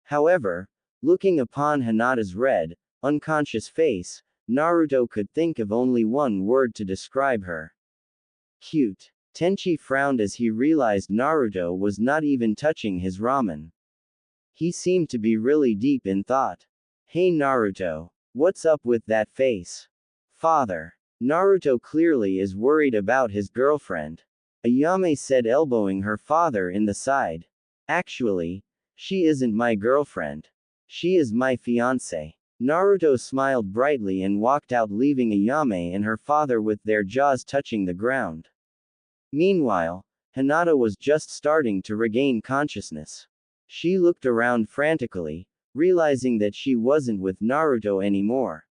[SPEAKER 1] However, looking upon Hinata's red, unconscious face, Naruto could think of only one word to describe her. Cute. Tenchi frowned as he realized Naruto was not even touching his ramen. He seemed to be really deep in thought. Hey Naruto, what's up with that face? Father. Naruto clearly is worried about his girlfriend. Ayame said, elbowing her father in the side. Actually, she isn't my girlfriend. She is my fiancé. Naruto smiled brightly and walked out, leaving Ayame and her father with their jaws touching the ground. Meanwhile, Hinata was just starting to regain consciousness. She looked around frantically, realizing that she wasn't with Naruto anymore.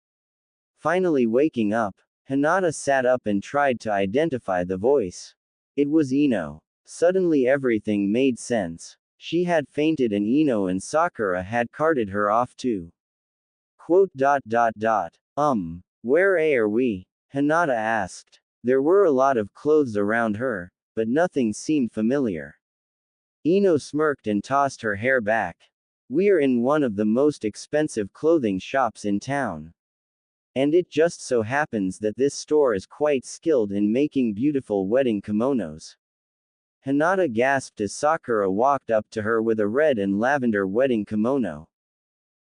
[SPEAKER 1] Finally waking up, Hinata sat up and tried to identify the voice. It was Ino. Suddenly everything made sense. She had fainted and Ino and Sakura had carted her off too. Quote. Where are we? Hinata asked. There were a lot of clothes around her, but nothing seemed familiar. Ino smirked and tossed her hair back. We're in one of the most expensive clothing shops in town. And it just so happens that this store is quite skilled in making beautiful wedding kimonos. Hinata gasped as Sakura walked up to her with a red and lavender wedding kimono.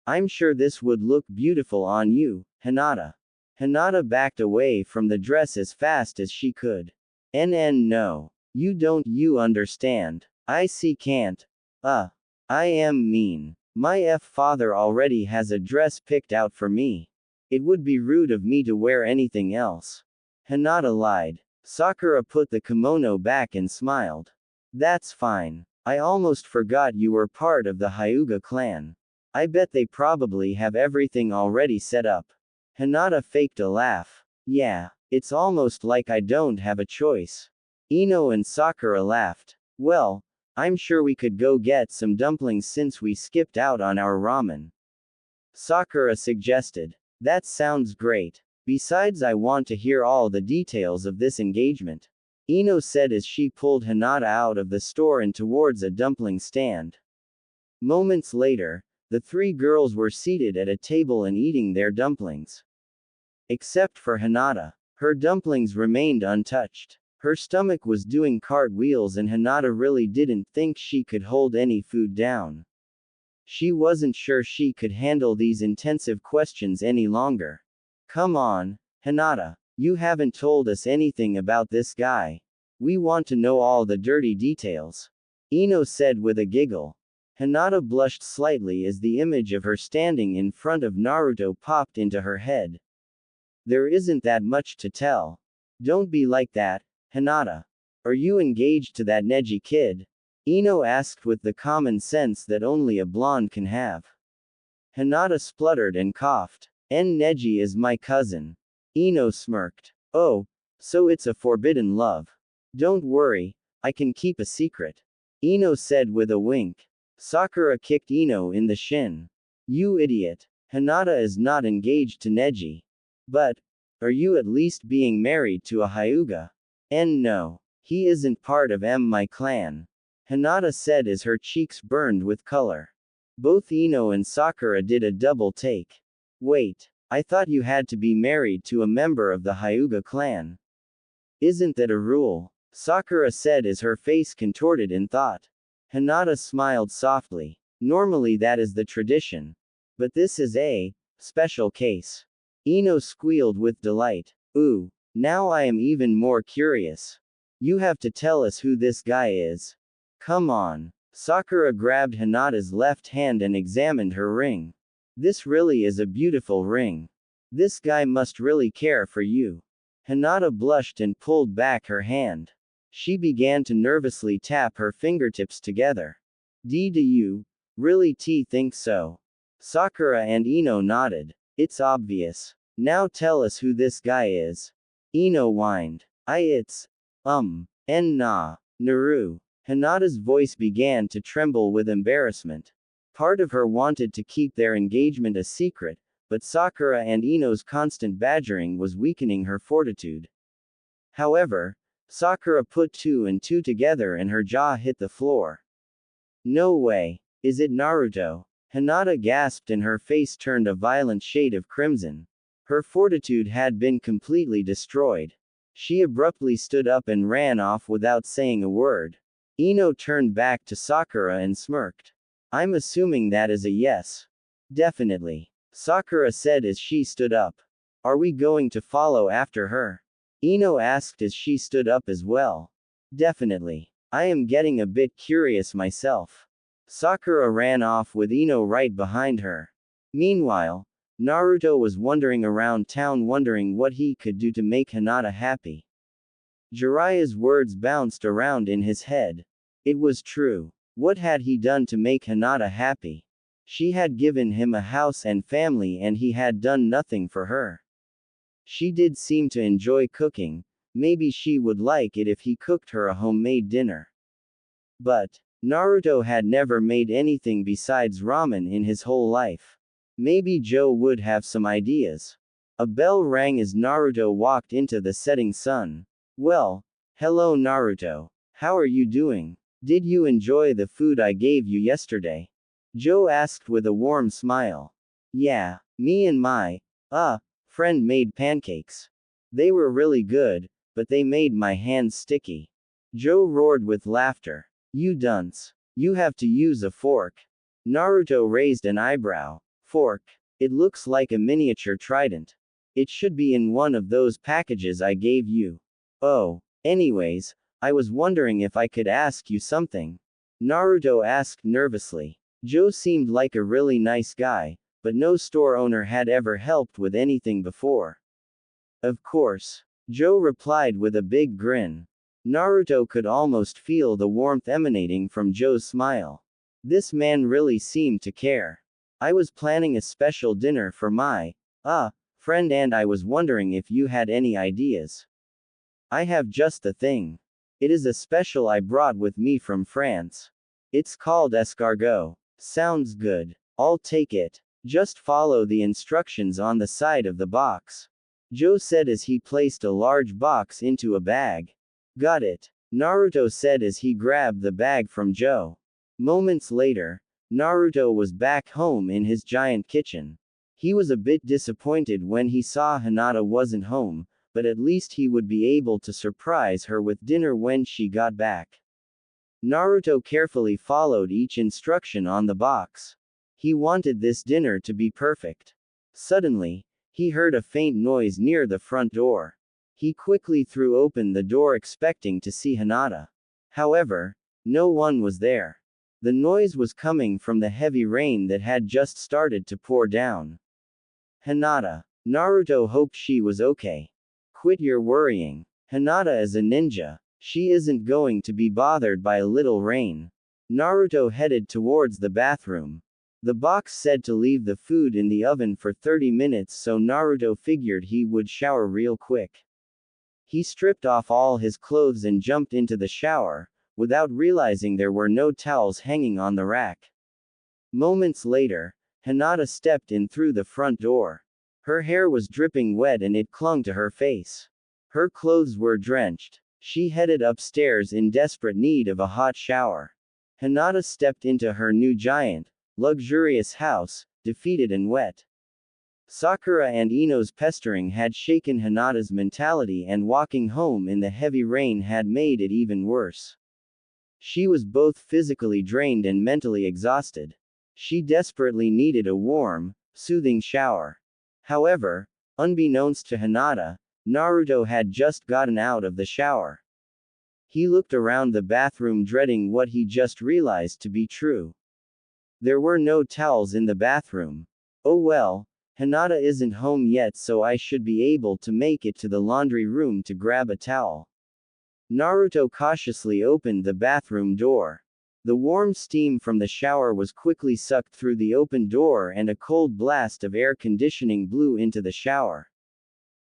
[SPEAKER 1] I'm sure this would look beautiful on you, Hinata. Hinata backed away from the dress as fast as she could. No. You understand. I can't. I am mean. My father already has a dress picked out for me. It would be rude of me to wear anything else. Hinata lied. Sakura put the kimono back and smiled. That's fine. I almost forgot you were part of the Hyuga clan. I bet they probably have everything already set up. Hinata faked a laugh. Yeah, it's almost like I don't have a choice. Ino and Sakura laughed. Well, I'm sure we could go get some dumplings since we skipped out on our ramen. Sakura suggested. That sounds great. Besides, I want to hear all the details of this engagement. Ino said as she pulled Hinata out of the store and towards a dumpling stand. Moments later, the three girls were seated at a table and eating their dumplings. Except for Hinata. Her dumplings remained untouched. Her stomach was doing cartwheels and Hinata really didn't think she could hold any food down. She wasn't sure she could handle these intensive questions any longer. Come on, Hinata. You haven't told us anything about this guy. We want to know all the dirty details. Ino said with a giggle. Hinata blushed slightly as the image of her standing in front of Naruto popped into her head. There isn't that much to tell. Don't be like that, Hinata. Are you engaged to that Neji kid? Ino asked with the common sense that only a blonde can have. Hinata spluttered and coughed. Neji is my cousin. Ino smirked. Oh, so it's a forbidden love. Don't worry, I can keep a secret. Ino said with a wink. Sakura kicked Ino in the shin. You idiot. Hinata is not engaged to Neji. But, are you at least being married to a Hyuga? No. He isn't part of my clan. Hinata said as her cheeks burned with color. Both Ino and Sakura did a double take. Wait, I thought you had to be married to a member of the Hyuga clan. Isn't that a rule? Sakura said as her face contorted in thought. Hinata smiled softly. Normally that is the tradition. But this is a special case. Ino squealed with delight. Ooh, now I am even more curious. You have to tell us who this guy is. Come on. Sakura grabbed Hinata's left hand and examined her ring. This really is a beautiful ring. This guy must really care for you. Hinata blushed and pulled back her hand. She began to nervously tap her fingertips together. Do you really think so? Sakura and Ino nodded. It's obvious. Now tell us who this guy is. Ino whined. It's Naru. Hinata's voice began to tremble with embarrassment. Part of her wanted to keep their engagement a secret, but Sakura and Ino's constant badgering was weakening her fortitude. However, Sakura put two and two together and her jaw hit the floor. No way. Is it Naruto? Hinata gasped and her face turned a violent shade of crimson. Her fortitude had been completely destroyed. She abruptly stood up and ran off without saying a word. Ino turned back to Sakura and smirked. I'm assuming that is a yes. Definitely. Sakura said as she stood up. Are we going to follow after her? Ino asked as she stood up as well. Definitely. I am getting a bit curious myself. Sakura ran off with Ino right behind her. Meanwhile, Naruto was wandering around town wondering what he could do to make Hinata happy. Jiraiya's words bounced around in his head. It was true. What had he done to make Hinata happy? She had given him a house and family and he had done nothing for her. She did seem to enjoy cooking, maybe she would like it if he cooked her a homemade dinner. But, Naruto had never made anything besides ramen in his whole life. Maybe Joe would have some ideas. A bell rang as Naruto walked into the setting sun. Well, hello Naruto. How are you doing? Did you enjoy the food I gave you yesterday? Joe asked with a warm smile. Yeah, me and my, friend made pancakes. They were really good, but they made my hands sticky. Joe roared with laughter. You dunce. You have to use a fork. Naruto raised an eyebrow. Fork. It looks like a miniature trident. It should be in one of those packages I gave you. Oh, anyways, I was wondering if I could ask you something. Naruto asked nervously. Joe seemed like a really nice guy, but no store owner had ever helped with anything before. Of course. Joe replied with a big grin. Naruto could almost feel the warmth emanating from Joe's smile. This man really seemed to care. I was planning a special dinner for my, friend and I was wondering if you had any ideas. I have just the thing. It is a special I brought with me from France. It's called escargot. Sounds good. I'll take it. Just follow the instructions on the side of the box. Joe said as he placed a large box into a bag. Got it. Naruto said as he grabbed the bag from Joe. Moments later, Naruto was back home in his giant kitchen. He was a bit disappointed when he saw Hinata wasn't home, but at least he would be able to surprise her with dinner when she got back. Naruto carefully followed each instruction on the box. He wanted this dinner to be perfect. Suddenly, he heard a faint noise near the front door. He quickly threw open the door expecting to see Hinata. However, no one was there. The noise was coming from the heavy rain that had just started to pour down. Hinata. Naruto hoped she was okay. Quit your worrying. Hinata is a ninja. She isn't going to be bothered by a little rain. Naruto headed towards the bathroom. The box said to leave the food in the oven for 30 minutes, so Naruto figured he would shower real quick. He stripped off all his clothes and jumped into the shower, without realizing there were no towels hanging on the rack. Moments later, Hinata stepped in through the front door. Her hair was dripping wet and it clung to her face. Her clothes were drenched. She headed upstairs in desperate need of a hot shower. Hinata stepped into her new giant, luxurious house, defeated and wet. Sakura and Ino's pestering had shaken Hinata's mentality, and walking home in the heavy rain had made it even worse. She was both physically drained and mentally exhausted. She desperately needed a warm, soothing shower. However, unbeknownst to Hinata, Naruto had just gotten out of the shower. He looked around the bathroom dreading what he just realized to be true. There were no towels in the bathroom. Oh well, Hinata isn't home yet, so I should be able to make it to the laundry room to grab a towel. Naruto cautiously opened the bathroom door. The warm steam from the shower was quickly sucked through the open door and a cold blast of air conditioning blew into the shower.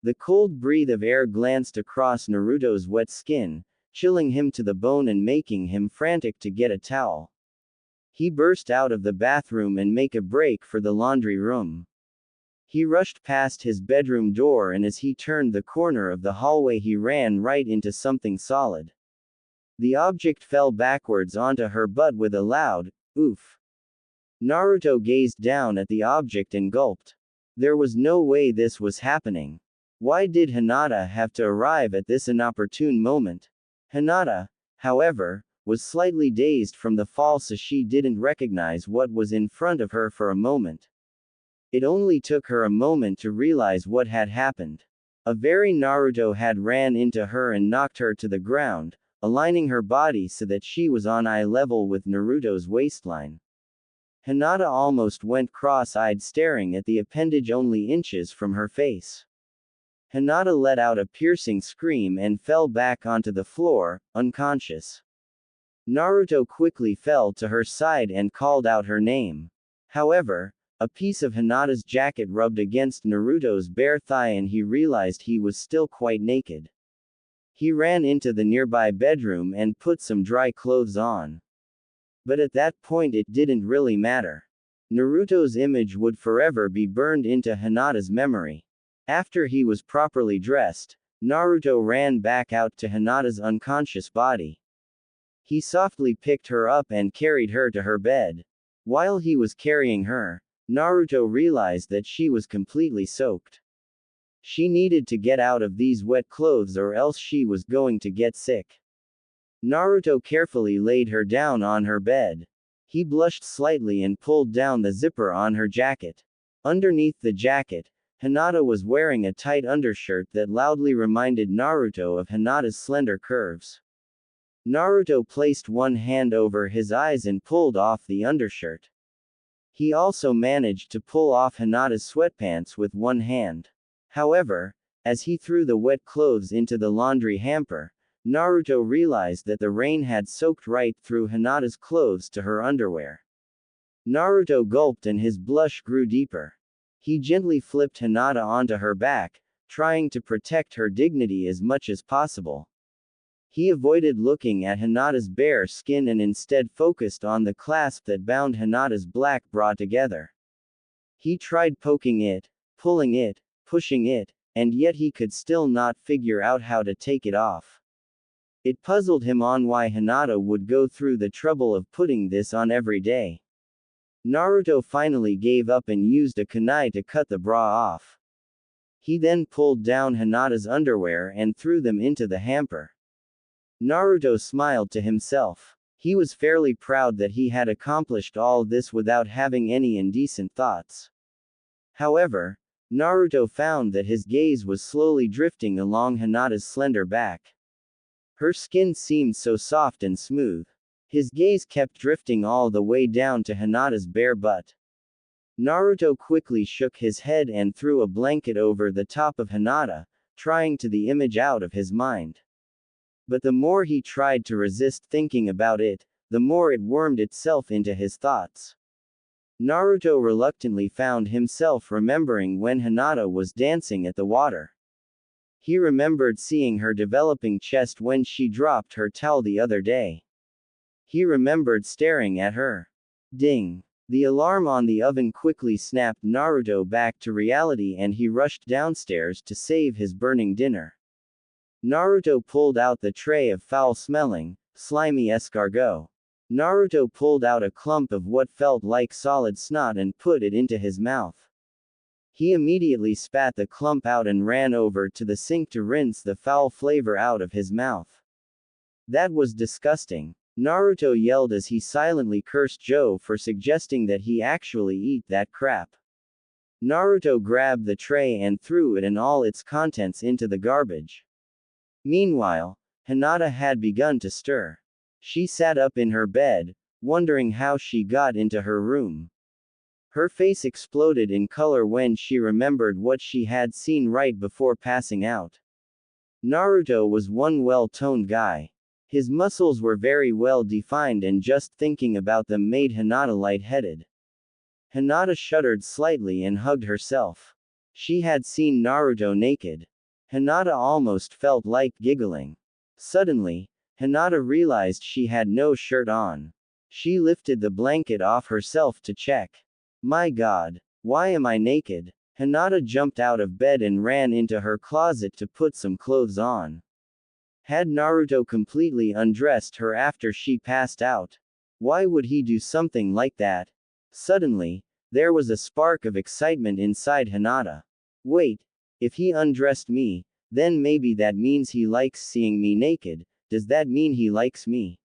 [SPEAKER 1] The cold breath of air glanced across Naruto's wet skin, chilling him to the bone and making him frantic to get a towel. He burst out of the bathroom and make a break for the laundry room. He rushed past his bedroom door, and as he turned the corner of the hallway he ran right into something solid. The object fell backwards onto her butt with a loud, oof. Naruto gazed down at the object and gulped. There was no way this was happening. Why did Hinata have to arrive at this inopportune moment? Hinata, however, was slightly dazed from the fall, so she didn't recognize what was in front of her for a moment. It only took her a moment to realize what had happened. A very Naruto had ran into her and knocked her to the ground, aligning her body so that she was on eye level with Naruto's waistline. Hinata almost went cross-eyed, staring at the appendage only inches from her face. Hinata let out a piercing scream and fell back onto the floor, unconscious. Naruto quickly fell to her side and called out her name. However, a piece of Hinata's jacket rubbed against Naruto's bare thigh and he realized he was still quite naked. He ran into the nearby bedroom and put some dry clothes on. But at that point it didn't really matter. Naruto's image would forever be burned into Hinata's memory. After he was properly dressed, Naruto ran back out to Hinata's unconscious body. He softly picked her up and carried her to her bed. While he was carrying her, Naruto realized that she was completely soaked. She needed to get out of these wet clothes or else she was going to get sick. Naruto carefully laid her down on her bed. He blushed slightly and pulled down the zipper on her jacket. Underneath the jacket, Hinata was wearing a tight undershirt that loudly reminded Naruto of Hinata's slender curves. Naruto placed one hand over his eyes and pulled off the undershirt. He also managed to pull off Hinata's sweatpants with one hand. However, as he threw the wet clothes into the laundry hamper, Naruto realized that the rain had soaked right through Hinata's clothes to her underwear. Naruto gulped and his blush grew deeper. He gently flipped Hinata onto her back, trying to protect her dignity as much as possible. He avoided looking at Hinata's bare skin and instead focused on the clasp that bound Hinata's black bra together. He tried poking it, pulling it, pushing it, and yet he could still not figure out how to take it off. It puzzled him on why Hinata would go through the trouble of putting this on every day. Naruto finally gave up and used a kunai to cut the bra off. He then pulled down Hinata's underwear and threw them into the hamper. Naruto smiled to himself. He was fairly proud that he had accomplished all this without having any indecent thoughts. However, Naruto found that his gaze was slowly drifting along Hinata's slender back. Her skin seemed so soft and smooth. His gaze kept drifting all the way down to Hinata's bare butt. Naruto quickly shook his head and threw a blanket over the top of Hinata, trying to the image out of his mind. But the more he tried to resist thinking about it, the more it wormed itself into his thoughts. Naruto reluctantly found himself remembering when Hinata was dancing at the water. He remembered seeing her developing chest when she dropped her towel the other day. He remembered staring at her. Ding! The alarm on the oven quickly snapped Naruto back to reality and he rushed downstairs to save his burning dinner. Naruto pulled out the tray of foul-smelling, slimy escargot. Naruto pulled out a clump of what felt like solid snot and put it into his mouth. He immediately spat the clump out and ran over to the sink to rinse the foul flavor out of his mouth. That was disgusting. Naruto yelled as he silently cursed Joe for suggesting that he actually eat that crap. Naruto grabbed the tray and threw it and all its contents into the garbage. Meanwhile, Hinata had begun to stir. She sat up in her bed, wondering how she got into her room. Her face exploded in color when she remembered what she had seen right before passing out. Naruto was one well-toned guy. His muscles were very well defined and just thinking about them made Hinata lightheaded. Hinata shuddered slightly and hugged herself. She had seen Naruto naked. Hinata almost felt like giggling. Suddenly, Hinata realized she had no shirt on. She lifted the blanket off herself to check. My God, why am I naked? Hinata jumped out of bed and ran into her closet to put some clothes on. Had Naruto completely undressed her after she passed out? Why would he do something like that? Suddenly, there was a spark of excitement inside Hinata. Wait, If he undressed me, then maybe that means he likes seeing me naked. Does that mean he likes me?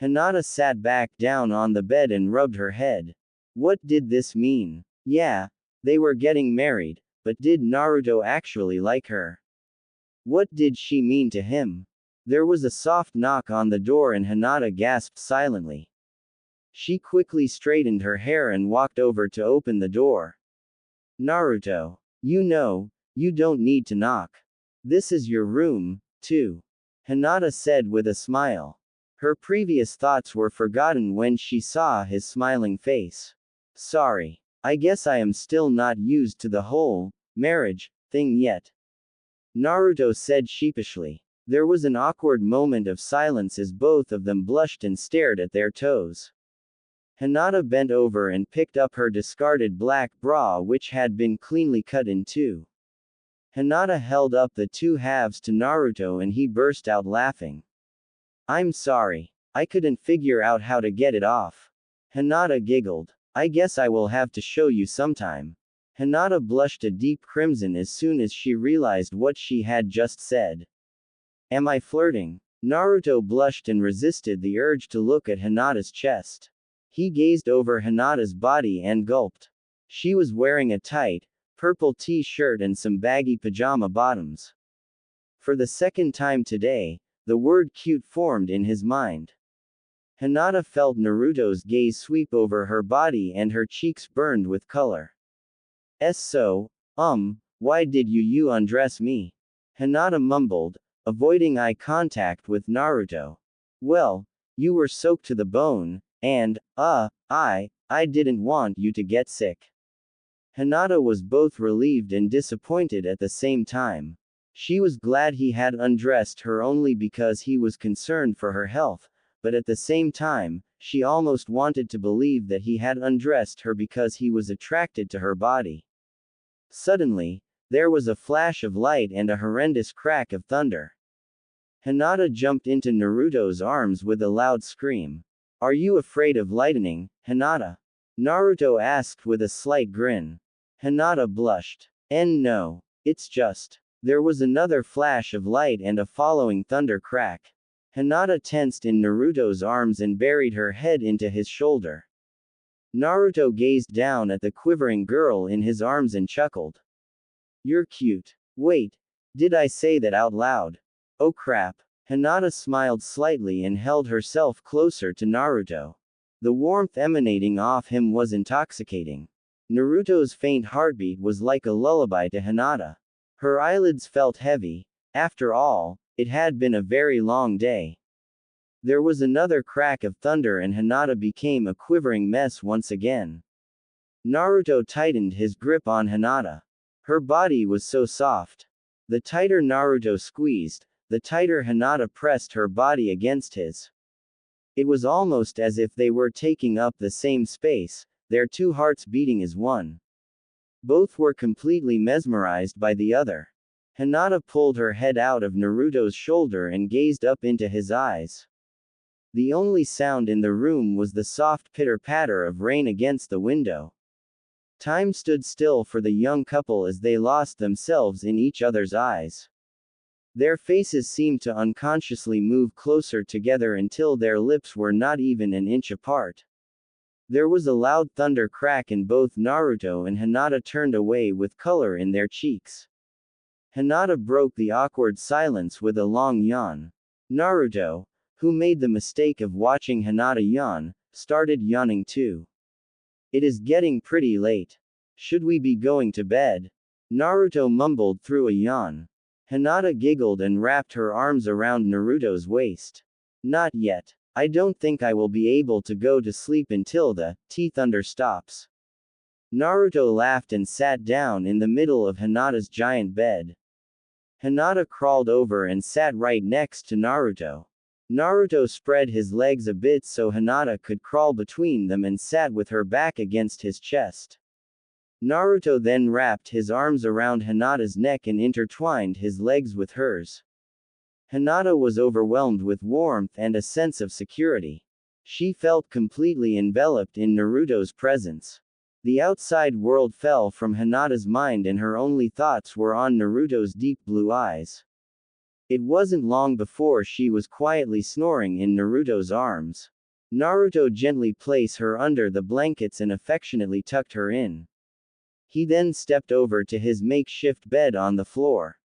[SPEAKER 1] Hinata sat back down on the bed and rubbed her head. What did this mean? Yeah, they were getting married, but did Naruto actually like her? What did she mean to him? There was a soft knock on the door and Hinata gasped silently. She quickly straightened her hair and walked over to open the door. Naruto. You know, you don't need to knock. This is your room, too. Hinata said with a smile. Her previous thoughts were forgotten when she saw his smiling face. Sorry. I guess I am still not used to the whole marriage thing yet. Naruto said sheepishly. There was an awkward moment of silence as both of them blushed and stared at their toes. Hinata bent over and picked up her discarded black bra which had been cleanly cut in two. Hinata held up the two halves to Naruto and he burst out laughing. I'm sorry. I couldn't figure out how to get it off. Hinata giggled. I guess I will have to show you sometime. Hinata blushed a deep crimson as soon as she realized what she had just said. Am I flirting? Naruto blushed and resisted the urge to look at Hinata's chest. He gazed over Hinata's body and gulped. She was wearing a tight, purple t-shirt and some baggy pajama bottoms. For the second time today, the word cute formed in his mind. Hinata felt Naruto's gaze sweep over her body and her cheeks burned with color. So, why did you undress me? Hinata mumbled, avoiding eye contact with Naruto. Well, you were soaked to the bone, and, I didn't want you to get sick. Hinata was both relieved and disappointed at the same time. She was glad he had undressed her only because he was concerned for her health, but at the same time, she almost wanted to believe that he had undressed her because he was attracted to her body. Suddenly, there was a flash of light and a horrendous crack of thunder. Hinata jumped into Naruto's arms with a loud scream. Are you afraid of lightning, Hinata? Naruto asked with a slight grin. Hinata blushed. No, it's just. There was another flash of light and a following thunder crack. Hinata tensed in Naruto's arms and buried her head into his shoulder. Naruto gazed down at the quivering girl in his arms and chuckled. You're cute. Wait, did I say that out loud? Oh crap. Hinata smiled slightly and held herself closer to Naruto. The warmth emanating off him was intoxicating. Naruto's faint heartbeat was like a lullaby to Hinata. Her eyelids felt heavy. After all, it had been a very long day. There was another crack of thunder and Hinata became a quivering mess once again. Naruto tightened his grip on Hinata. Her body was so soft. The tighter Naruto squeezed, the tighter Hinata pressed her body against his. It was almost as if they were taking up the same space, their two hearts beating as one. Both were completely mesmerized by the other. Hinata pulled her head out of Naruto's shoulder and gazed up into his eyes. The only sound in the room was the soft pitter-patter of rain against the window. Time stood still for the young couple as they lost themselves in each other's eyes. Their faces seemed to unconsciously move closer together until their lips were not even an inch apart. There was a loud thunder crack and both Naruto and Hinata turned away with color in their cheeks. Hinata broke the awkward silence with a long yawn. Naruto, who made the mistake of watching Hinata yawn, started yawning too. It is getting pretty late. Should we be going to bed? Naruto mumbled through a yawn. Hinata giggled and wrapped her arms around Naruto's waist. Not yet. I don't think I will be able to go to sleep until the thunder stops. Naruto laughed and sat down in the middle of Hinata's giant bed. Hinata crawled over and sat right next to Naruto. Naruto spread his legs a bit so Hinata could crawl between them and sat with her back against his chest. Naruto then wrapped his arms around Hinata's neck and intertwined his legs with hers. Hinata was overwhelmed with warmth and a sense of security. She felt completely enveloped in Naruto's presence. The outside world fell from Hinata's mind and her only thoughts were on Naruto's deep blue eyes. It wasn't long before she was quietly snoring in Naruto's arms. Naruto gently placed her under the blankets and affectionately tucked her in. He then stepped over to his makeshift bed on the floor.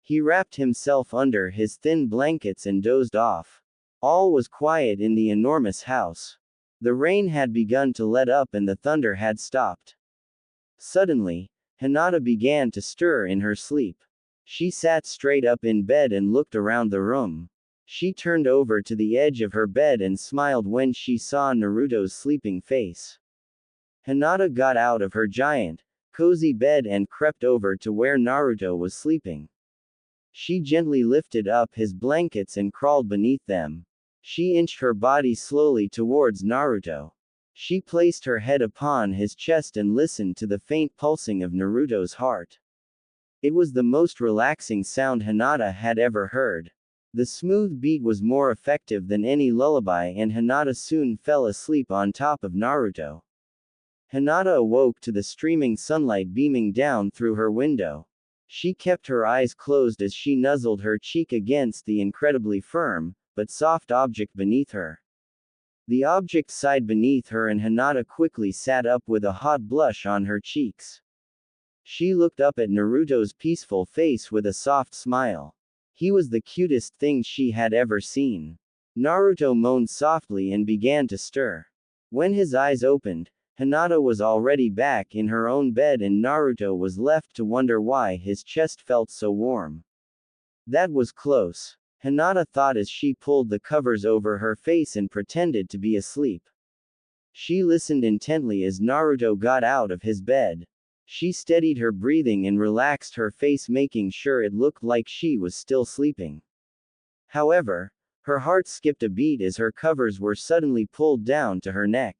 [SPEAKER 1] He wrapped himself under his thin blankets and dozed off. All was quiet in the enormous house. The rain had begun to let up and the thunder had stopped. Suddenly, Hinata began to stir in her sleep. She sat straight up in bed and looked around the room. She turned over to the edge of her bed and smiled when she saw Naruto's sleeping face. Hinata got out of her giant, cozy bed and crept over to where Naruto was sleeping. She gently lifted up his blankets and crawled beneath them. She inched her body slowly towards Naruto. She placed her head upon his chest and listened to the faint pulsing of Naruto's heart. It was the most relaxing sound Hinata had ever heard. The smooth beat was more effective than any lullaby and Hinata soon fell asleep on top of Naruto. Hinata awoke to the streaming sunlight beaming down through her window. She kept her eyes closed as she nuzzled her cheek against the incredibly firm, but soft object beneath her. The object sighed beneath her and Hinata quickly sat up with a hot blush on her cheeks. She looked up at Naruto's peaceful face with a soft smile. He was the cutest thing she had ever seen. Naruto moaned softly and began to stir. When his eyes opened, Hinata was already back in her own bed and Naruto was left to wonder why his chest felt so warm. That was close, Hinata thought as she pulled the covers over her face and pretended to be asleep. She listened intently as Naruto got out of his bed. She steadied her breathing and relaxed her face, making sure it looked like she was still sleeping. However, her heart skipped a beat as her covers were suddenly pulled down to her neck.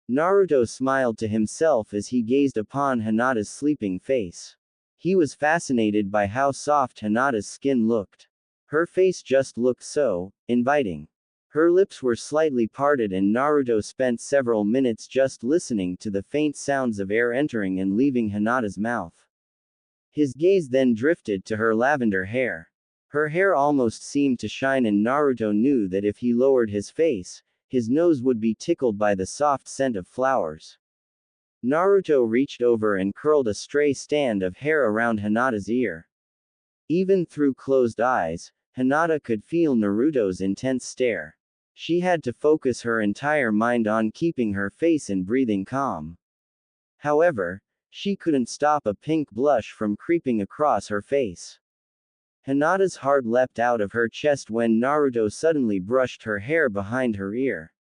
[SPEAKER 1] Naruto smiled to himself as he gazed upon Hinata's sleeping face. He was fascinated by how soft Hinata's skin looked. Her face just looked so inviting. Her lips were slightly parted and Naruto spent several minutes just listening to the faint sounds of air entering and leaving Hinata's mouth. His gaze then drifted to her lavender hair. Her hair almost seemed to shine and Naruto knew that if he lowered his face, his nose would be tickled by the soft scent of flowers. Naruto reached over and curled a stray strand of hair around Hinata's ear. Even through closed eyes, Hinata could feel Naruto's intense stare. She had to focus her entire mind on keeping her face and breathing calm. However, she couldn't stop a pink blush from creeping across her face. Hinata's heart leapt out of her chest when Naruto suddenly brushed her hair behind her ear.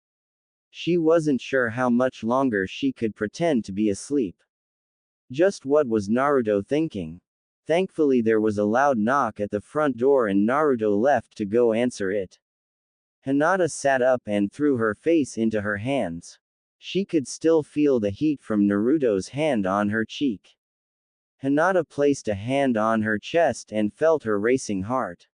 [SPEAKER 1] She wasn't sure how much longer she could pretend to be asleep. Just what was Naruto thinking? Thankfully there was a loud knock at the front door and Naruto left to go answer it. Hinata sat up and threw her face into her hands. She could still feel the heat from Naruto's hand on her cheek. Hinata placed a hand on her chest and felt her racing heart.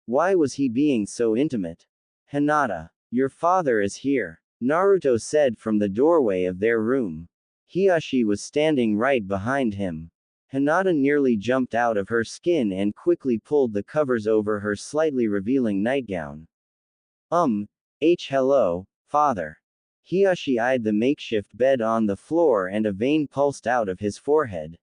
[SPEAKER 1] Why was he being so intimate? Hinata, your father is here, Naruto said from the doorway of their room. Hiashi was standing right behind him. Hinata nearly jumped out of her skin and quickly pulled the covers over her slightly revealing nightgown. Hello, father. Hiashi eyed the makeshift bed on the floor and a vein pulsed out of his forehead.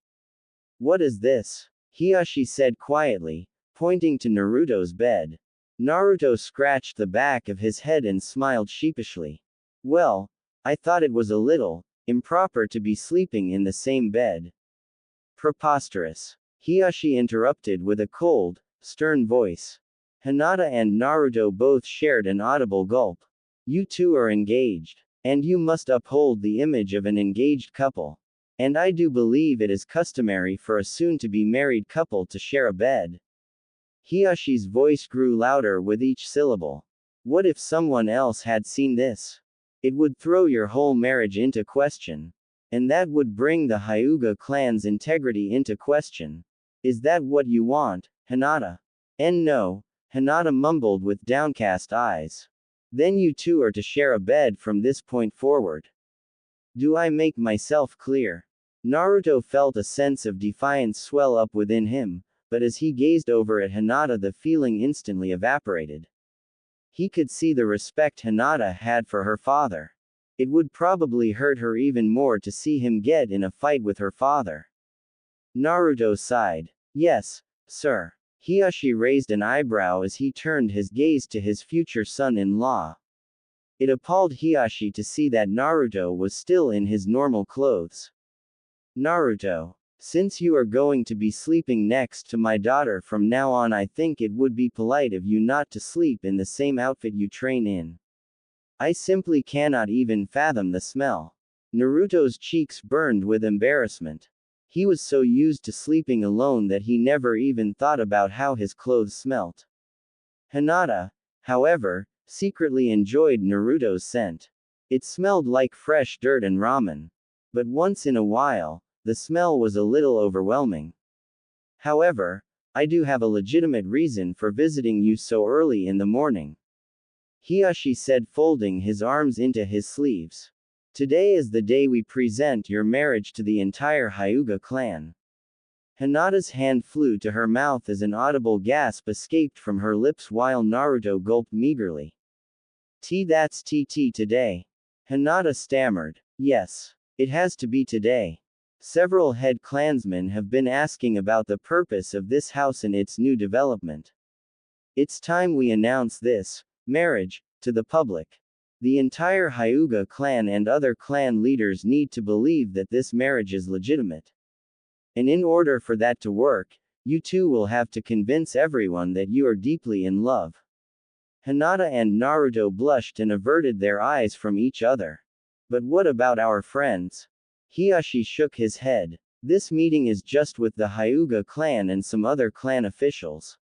[SPEAKER 1] What is this? Hiashi said quietly, pointing to Naruto's bed. Naruto scratched the back of his head and smiled sheepishly. Well, I thought it was a little improper to be sleeping in the same bed. Preposterous. Hiashi interrupted with a cold, stern voice. Hinata and Naruto both shared an audible gulp. You two are engaged. And you must uphold the image of an engaged couple. And I do believe it is customary for a soon-to-be married couple to share a bed. Hiyashi's voice grew louder with each syllable. What if someone else had seen this? It would throw your whole marriage into question. And that would bring the Hyuga clan's integrity into question. Is that what you want, Hinata? No, Hinata mumbled with downcast eyes. Then you two are to share a bed from this point forward. Do I make myself clear? Naruto felt a sense of defiance swell up within him, but as he gazed over at Hinata, the feeling instantly evaporated. He could see the respect Hinata had for her father. It would probably hurt her even more to see him get in a fight with her father. Naruto sighed. Yes, sir. Hiashi raised an eyebrow as he turned his gaze to his future son-in-law. It appalled Hiashi to see that Naruto was still in his normal clothes. Naruto, since you are going to be sleeping next to my daughter from now on, I think it would be polite of you not to sleep in the same outfit you train in. I simply cannot even fathom the smell. Naruto's cheeks burned with embarrassment. He was so used to sleeping alone that he never even thought about how his clothes smelt. Hinata, however, secretly enjoyed Naruto's scent. It smelled like fresh dirt and ramen. But once in a while, the smell was a little overwhelming. However, I do have a legitimate reason for visiting you so early in the morning. Hiashi said, folding his arms into his sleeves. Today is the day we present your marriage to the entire Hyuga clan. Hinata's hand flew to her mouth as an audible gasp escaped from her lips while Naruto gulped meagerly. That's today. Hinata stammered. Yes. It has to be today. Several head clansmen have been asking about the purpose of this house and its new development. It's time we announce this marriage to the public. The entire Hyuga clan and other clan leaders need to believe that this marriage is legitimate. And in order for that to work, you two will have to convince everyone that you are deeply in love. Hinata and Naruto blushed and averted their eyes from each other. But what about our friends? Hiashi shook his head. This meeting is just with the Hyuga clan and some other clan officials.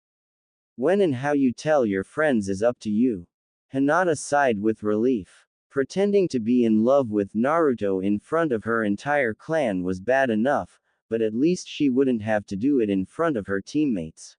[SPEAKER 1] When and how you tell your friends is up to you. Hinata sighed with relief. Pretending to be in love with Naruto in front of her entire clan was bad enough, but at least she wouldn't have to do it in front of her teammates.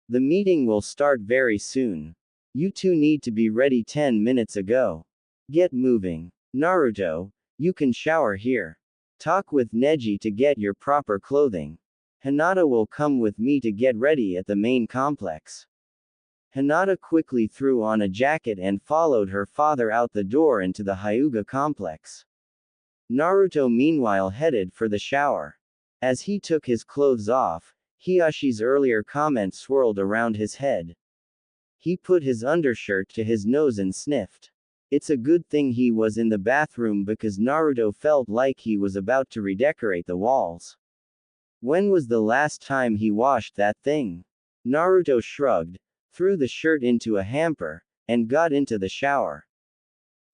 [SPEAKER 1] The meeting will start very soon. You two need to be ready 10 minutes ago. Get moving. Naruto, you can shower here. Talk with Neji to get your proper clothing. Hinata will come with me to get ready at the main complex. Hinata quickly threw on a jacket and followed her father out the door into the Hyuga complex. Naruto meanwhile headed for the shower. As he took his clothes off, Hiyashi's earlier comment swirled around his head. He put his undershirt to his nose and sniffed. It's a good thing he was in the bathroom because Naruto felt like he was about to redecorate the walls. When was the last time he washed that thing? Naruto shrugged, threw the shirt into a hamper, and got into the shower.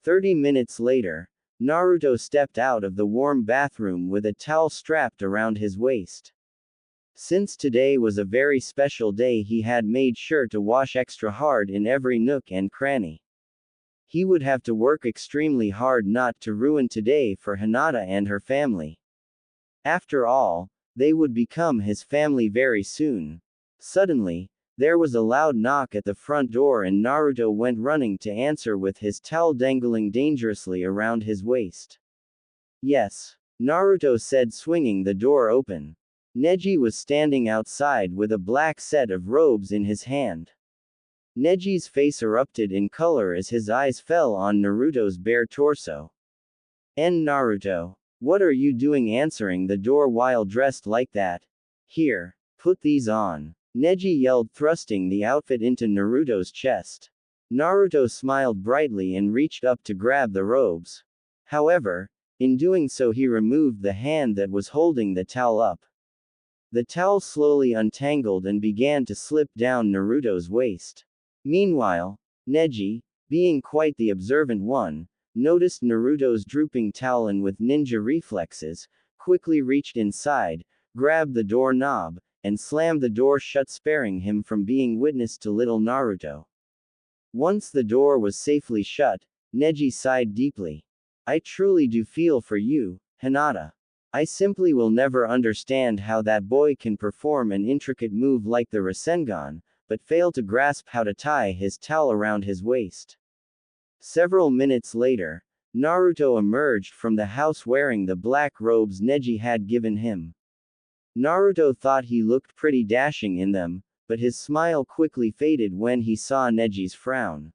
[SPEAKER 1] 30 minutes later, Naruto stepped out of the warm bathroom with a towel strapped around his waist. Since today was a very special day, he had made sure to wash extra hard in every nook and cranny. He would have to work extremely hard not to ruin today for Hinata and her family. After all, they would become his family very soon. Suddenly, there was a loud knock at the front door and Naruto went running to answer with his towel dangling dangerously around his waist. Yes, Naruto said, swinging the door open. Neji was standing outside with a black set of robes in his hand. Neji's face erupted in color as his eyes fell on Naruto's bare torso. Naruto, what are you doing answering the door while dressed like that? Here, put these on. Neji yelled, thrusting the outfit into Naruto's chest. Naruto smiled brightly and reached up to grab the robes. However, in doing so he removed the hand that was holding the towel up. The towel slowly untangled and began to slip down Naruto's waist. Meanwhile, Neji, being quite the observant one, noticed Naruto's drooping towel and with ninja reflexes, quickly reached inside, grabbed the door knob, and slammed the door shut, sparing him from being witness to little Naruto. Once the door was safely shut, Neji sighed deeply. I truly do feel for you, Hinata. I simply will never understand how that boy can perform an intricate move like the Rasengan, but fail to grasp how to tie his towel around his waist. Several minutes later, Naruto emerged from the house wearing the black robes Neji had given him. Naruto thought he looked pretty dashing in them, but his smile quickly faded when he saw Neji's frown.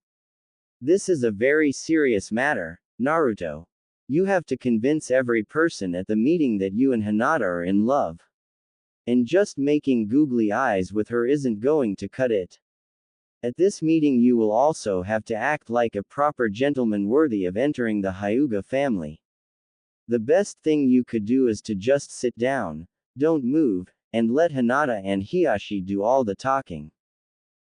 [SPEAKER 1] This is a very serious matter, Naruto. You have to convince every person at the meeting that you and Hinata are in love. And just making googly eyes with her isn't going to cut it. At this meeting you will also have to act like a proper gentleman worthy of entering the Hyuga family. The best thing you could do is to just sit down, don't move, and let Hinata and Hiashi do all the talking.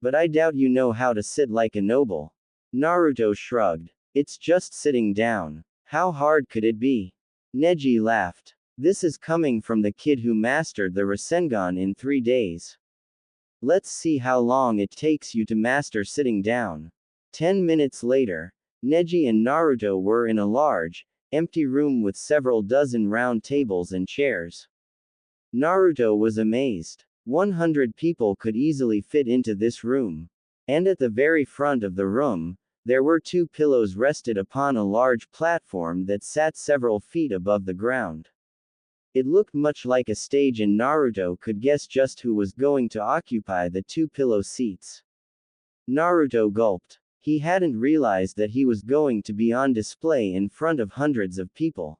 [SPEAKER 1] But I doubt you know how to sit like a noble. Naruto shrugged. It's just sitting down. How hard could it be? Neji laughed. This is coming from the kid who mastered the Rasengan in 3 days. Let's see how long it takes you to master sitting down. 10 minutes later, Neji and Naruto were in a large, empty room with several dozen round tables and chairs. Naruto was amazed. 100 people could easily fit into this room. And at the very front of the room, there were 2 pillows rested upon a large platform that sat several feet above the ground. It looked much like a stage and Naruto could guess just who was going to occupy the 2 pillow seats. Naruto gulped. He hadn't realized that he was going to be on display in front of hundreds of people.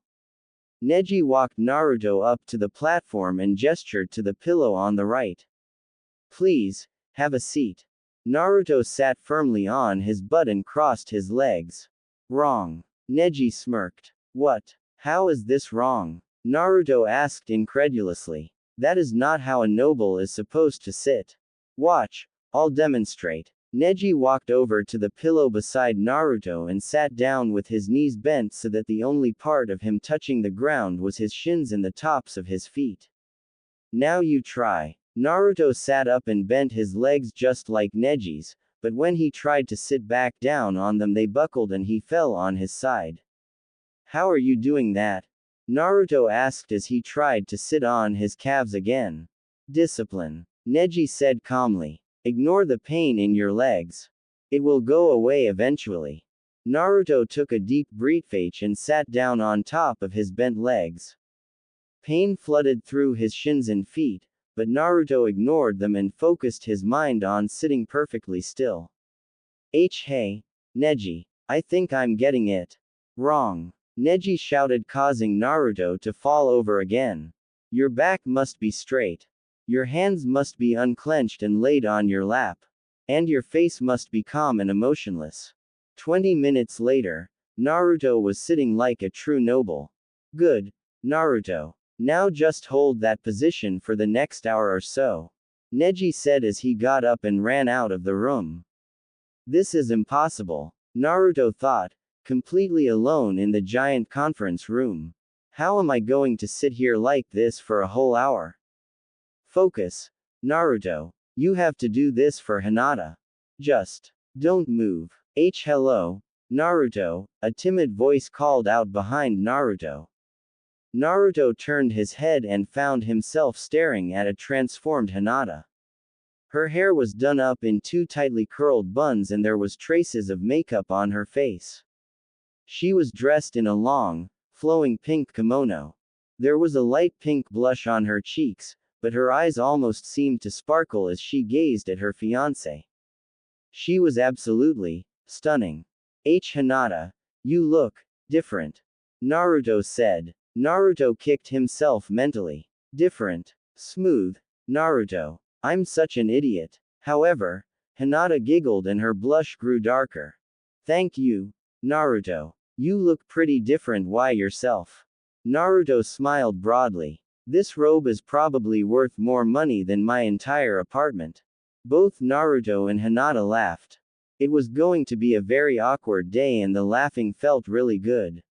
[SPEAKER 1] Neji walked Naruto up to the platform and gestured to the pillow on the right. Please, have a seat. Naruto sat firmly on his butt and crossed his legs. Wrong. Neji smirked. What? How is this wrong? Naruto asked incredulously. That is not how a noble is supposed to sit. Watch, I'll demonstrate. Neji walked over to the pillow beside Naruto and sat down with his knees bent so that the only part of him touching the ground was his shins and the tops of his feet. Now you try. Naruto sat up and bent his legs just like Neji's, but when he tried to sit back down on them they buckled and he fell on his side. How are you doing that? Naruto asked as he tried to sit on his calves again. Discipline. Neji said calmly. Ignore the pain in your legs. It will go away eventually. Naruto took a deep breath and sat down on top of his bent legs. Pain flooded through his shins and feet, but Naruto ignored them and focused his mind on sitting perfectly still. Hey, Neji, I think I'm getting it. Wrong. Neji shouted, causing Naruto to fall over again. Your back must be straight. Your hands must be unclenched and laid on your lap. And your face must be calm and emotionless. 20 minutes later, Naruto was sitting like a true noble. Good, Naruto. Now just hold that position for the next hour or so. Neji said as he got up and ran out of the room. This is impossible, Naruto thought, completely alone in the giant conference room. How am I going to sit here like this for a whole hour? Focus, Naruto. You have to do this for Hinata. Just don't move. Hello, Naruto, a timid voice called out behind Naruto. Naruto turned his head and found himself staring at a transformed Hinata. Her hair was done up in 2 tightly curled buns and there was traces of makeup on her face. She was dressed in a long, flowing pink kimono. There was a light pink blush on her cheeks, but her eyes almost seemed to sparkle as she gazed at her fiancé. She was absolutely stunning. Hinata, you look different, Naruto said. Naruto kicked himself mentally. Different. Smooth. Naruto. I'm such an idiot. However, Hinata giggled and her blush grew darker. Thank you, Naruto. You look pretty different. Why yourself? Naruto smiled broadly. This robe is probably worth more money than my entire apartment. Both Naruto and Hinata laughed. It was going to be a very awkward day and the laughing felt really good.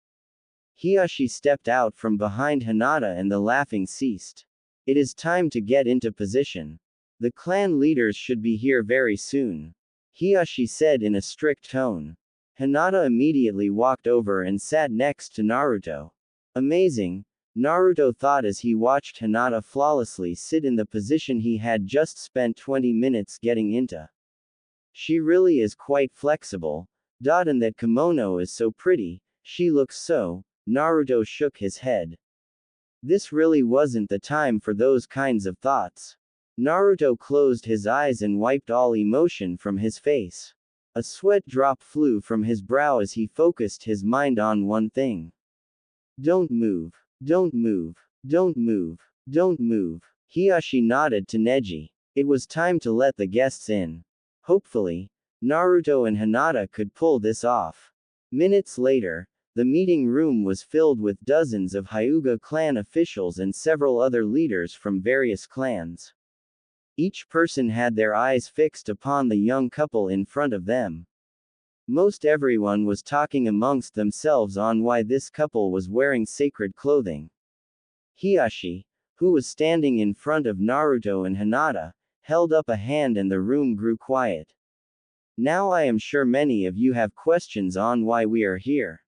[SPEAKER 1] Hiashi stepped out from behind Hinata and the laughing ceased. It is time to get into position. The clan leaders should be here very soon, Hiashi said in a strict tone. Hinata immediately walked over and sat next to Naruto. Amazing, Naruto thought as he watched Hinata flawlessly sit in the position he had just spent 20 minutes getting into. She really is quite flexible, and that kimono is so pretty, She looks so. Naruto shook his head. This really wasn't the time for those kinds of thoughts. Naruto closed his eyes and wiped all emotion from his face. A sweat drop flew from his brow as he focused his mind on one thing. Don't move. Don't move. Don't move. Don't move. Hiashi nodded to Neji. It was time to let the guests in. Hopefully, Naruto and Hinata could pull this off. Minutes later, the meeting room was filled with dozens of Hyuga clan officials and several other leaders from various clans. Each person had their eyes fixed upon the young couple in front of them. Most everyone was talking amongst themselves on why this couple was wearing sacred clothing. Hiashi, who was standing in front of Naruto and Hinata, held up a hand and the room grew quiet. Now I am sure many of you have questions on why we are here.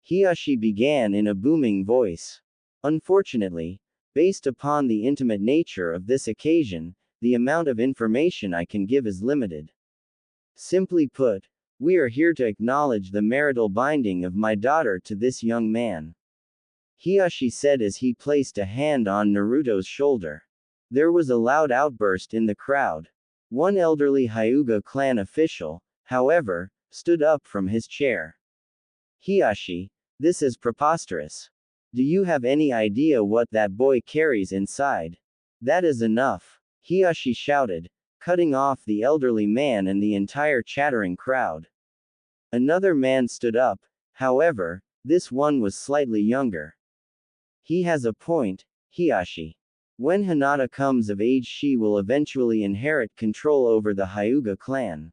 [SPEAKER 1] Hiashi began in a booming voice. Unfortunately, based upon the intimate nature of this occasion, the amount of information I can give is limited. Simply put, we are here to acknowledge the marital binding of my daughter to this young man. Hiashi said as he placed a hand on Naruto's shoulder. There was a loud outburst in the crowd. One elderly Hyuga clan official, however, stood up from his chair. Hiashi, this is preposterous. Do you have any idea what that boy carries inside? That is enough, Hiashi shouted, cutting off the elderly man and the entire chattering crowd. Another man stood up, however, this one was slightly younger. He has a point, Hiashi. When Hinata comes of age, she will eventually inherit control over the Hyuga clan.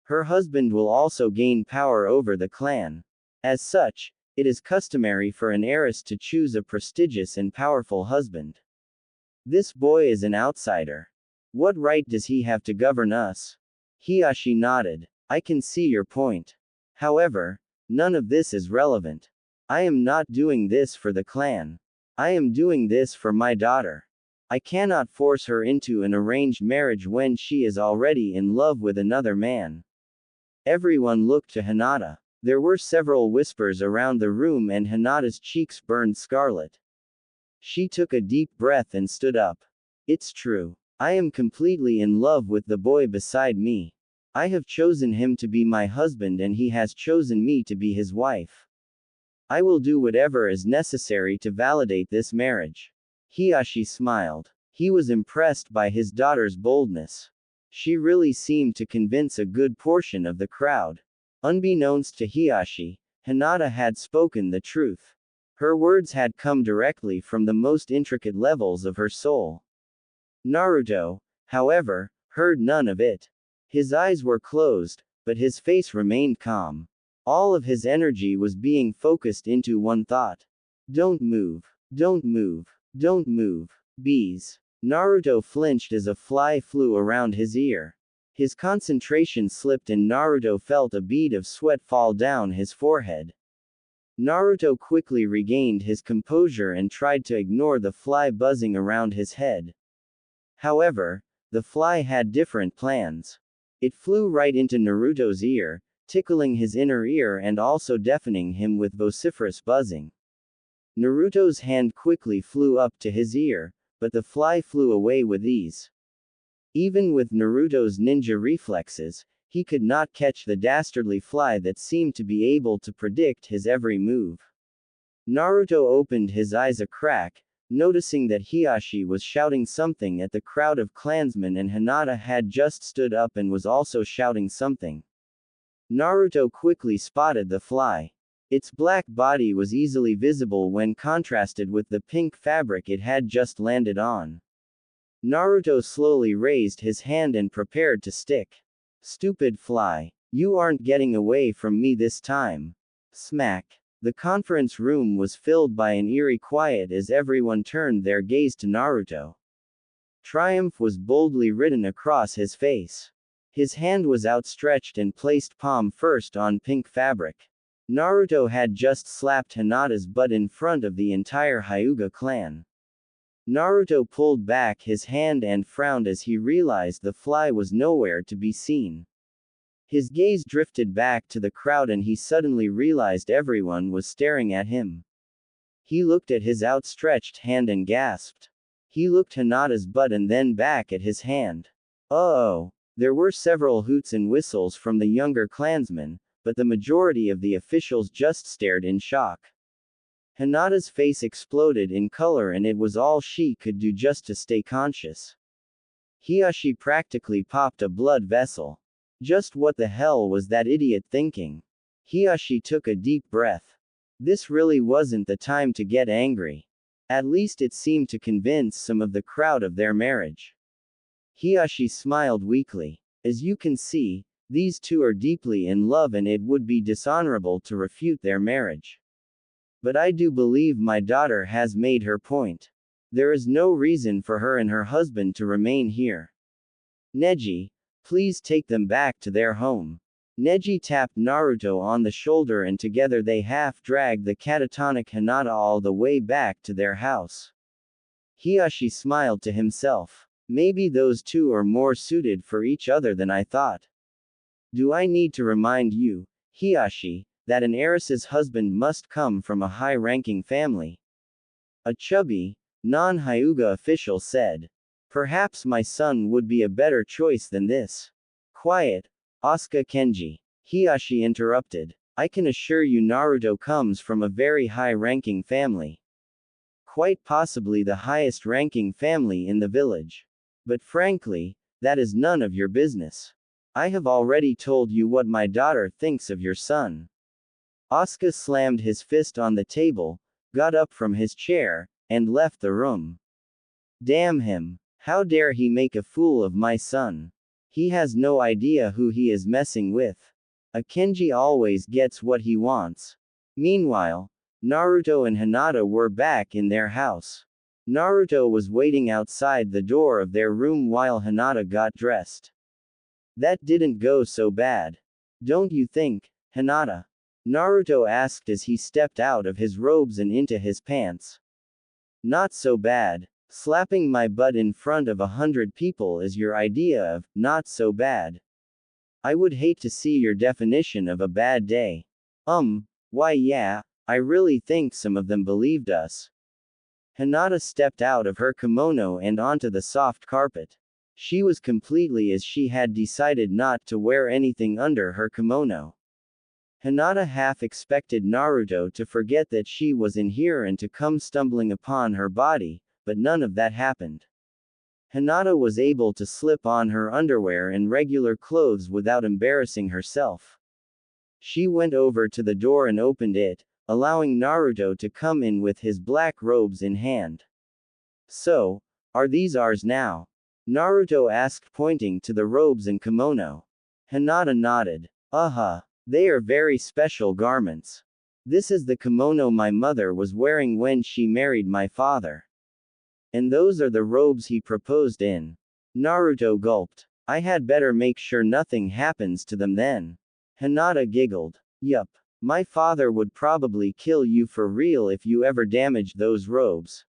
[SPEAKER 1] Her husband will also gain power over the clan. As such, it is customary for an heiress to choose a prestigious and powerful husband. This boy is an outsider. What right does he have to govern us? Hiashi nodded. I can see your point. However, none of this is relevant. I am not doing this for the clan. I am doing this for my daughter. I cannot force her into an arranged marriage when she is already in love with another man. Everyone looked to Hinata. There were several whispers around the room and Hinata's cheeks burned scarlet. She took a deep breath and stood up. It's true. I am completely in love with the boy beside me. I have chosen him to be my husband and he has chosen me to be his wife. I will do whatever is necessary to validate this marriage. Hiashi smiled. He was impressed by his daughter's boldness. She really seemed to convince a good portion of the crowd. Unbeknownst to Hiashi, Hinata had spoken the truth. Her words had come directly from the most intricate levels of her soul. Naruto, however, heard none of it. His eyes were closed, but his face remained calm. All of his energy was being focused into one thought. Don't move. Don't move. Don't move. Bees. Naruto flinched as a fly flew around his ear. His concentration slipped and Naruto felt a bead of sweat fall down his forehead. Naruto quickly regained his composure and tried to ignore the fly buzzing around his head. However, the fly had different plans. It flew right into Naruto's ear, tickling his inner ear and also deafening him with vociferous buzzing. Naruto's hand quickly flew up to his ear, but the fly flew away with ease. Even with Naruto's ninja reflexes, he could not catch the dastardly fly that seemed to be able to predict his every move. Naruto opened his eyes a crack, noticing that Hiashi was shouting something at the crowd of clansmen and Hinata had just stood up and was also shouting something. Naruto quickly spotted the fly. Its black body was easily visible when contrasted with the pink fabric it had just landed on. Naruto slowly raised his hand and prepared to stick. Stupid fly. You aren't getting away from me this time. Smack. The conference room was filled by an eerie quiet as everyone turned their gaze to Naruto. Triumph was boldly written across his face. His hand was outstretched and placed palm first on pink fabric. Naruto had just slapped Hinata's butt in front of the entire Hyuga clan. Naruto pulled back his hand and frowned as he realized the fly was nowhere to be seen. His gaze drifted back to the crowd and he suddenly realized everyone was staring at him. He looked at his outstretched hand and gasped. He looked Hinata's butt and then back at his hand. Oh! There were several hoots and whistles from the younger clansmen, but the majority of the officials just stared in shock. Hinata's face exploded in color and it was all she could do just to stay conscious. Hiashi practically popped a blood vessel. Just what the hell was that idiot thinking? Hiashi took a deep breath. This really wasn't the time to get angry. At least it seemed to convince some of the crowd of their marriage. Hiashi smiled weakly. As you can see, these two are deeply in love and it would be dishonorable to refute their marriage. But I do believe my daughter has made her point. There is no reason for her and her husband to remain here. Neji, please take them back to their home. Neji tapped Naruto on the shoulder and together they half-dragged the catatonic Hinata all the way back to their house. Hiashi smiled to himself. Maybe those two are more suited for each other than I thought. Do I need to remind you, Hiashi, that an heiress's husband must come from a high-ranking family? A chubby, non-Hyuga official said. Perhaps my son would be a better choice than this. Quiet, Asuka Kenji. Hiashi interrupted. I can assure you Naruto comes from a very high-ranking family. Quite possibly the highest-ranking family in the village. But frankly, that is none of your business. I have already told you what my daughter thinks of your son. Asuka slammed his fist on the table, got up from his chair, and left the room. Damn him. How dare he make a fool of my son? He has no idea who he is messing with. A Kenji always gets what he wants. Meanwhile, Naruto and Hinata were back in their house. Naruto was waiting outside the door of their room while Hinata got dressed. That didn't go so bad. Don't you think, Hinata? Naruto asked as he stepped out of his robes and into his pants. Not so bad. Slapping my butt in front of 100 people is your idea of, not so bad. I would hate to see your definition of a bad day. Why yeah, I really think some of them believed us. Hinata stepped out of her kimono and onto the soft carpet. She was completely as she had decided not to wear anything under her kimono. Hinata half expected Naruto to forget that she was in here and to come stumbling upon her body, but none of that happened. Hinata was able to slip on her underwear and regular clothes without embarrassing herself. She went over to the door and opened it, allowing Naruto to come in with his black robes in hand. So, are these ours now? Naruto asked pointing to the robes and kimono. Hinata nodded. They are very special garments. This is the kimono my mother was wearing when she married my father. And those are the robes he proposed in. Naruto gulped. I had better make sure nothing happens to them then. Hinata giggled. Yup. My father would probably kill you for real if you ever damaged those robes.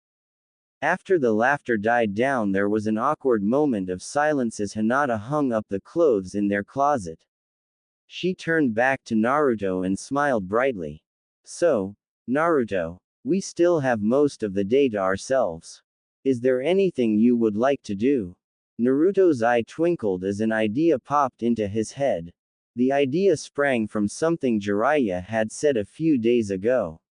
[SPEAKER 1] After the laughter died down there was an awkward moment of silence as Hinata hung up the clothes in their closet. She turned back to Naruto and smiled brightly. So, Naruto, we still have most of the day to ourselves. Is there anything you would like to do? Naruto's eye twinkled as an idea popped into his head. The idea sprang from something Jiraiya had said a few days ago.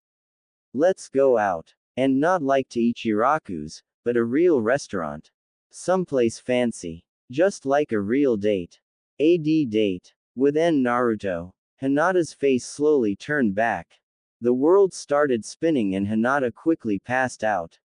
[SPEAKER 1] Let's go out. And not like to Ichiraku's, but a real restaurant. Someplace fancy. Just like a real date. Date. Within Naruto. Hinata's face slowly turned back. The world started spinning and Hinata quickly passed out.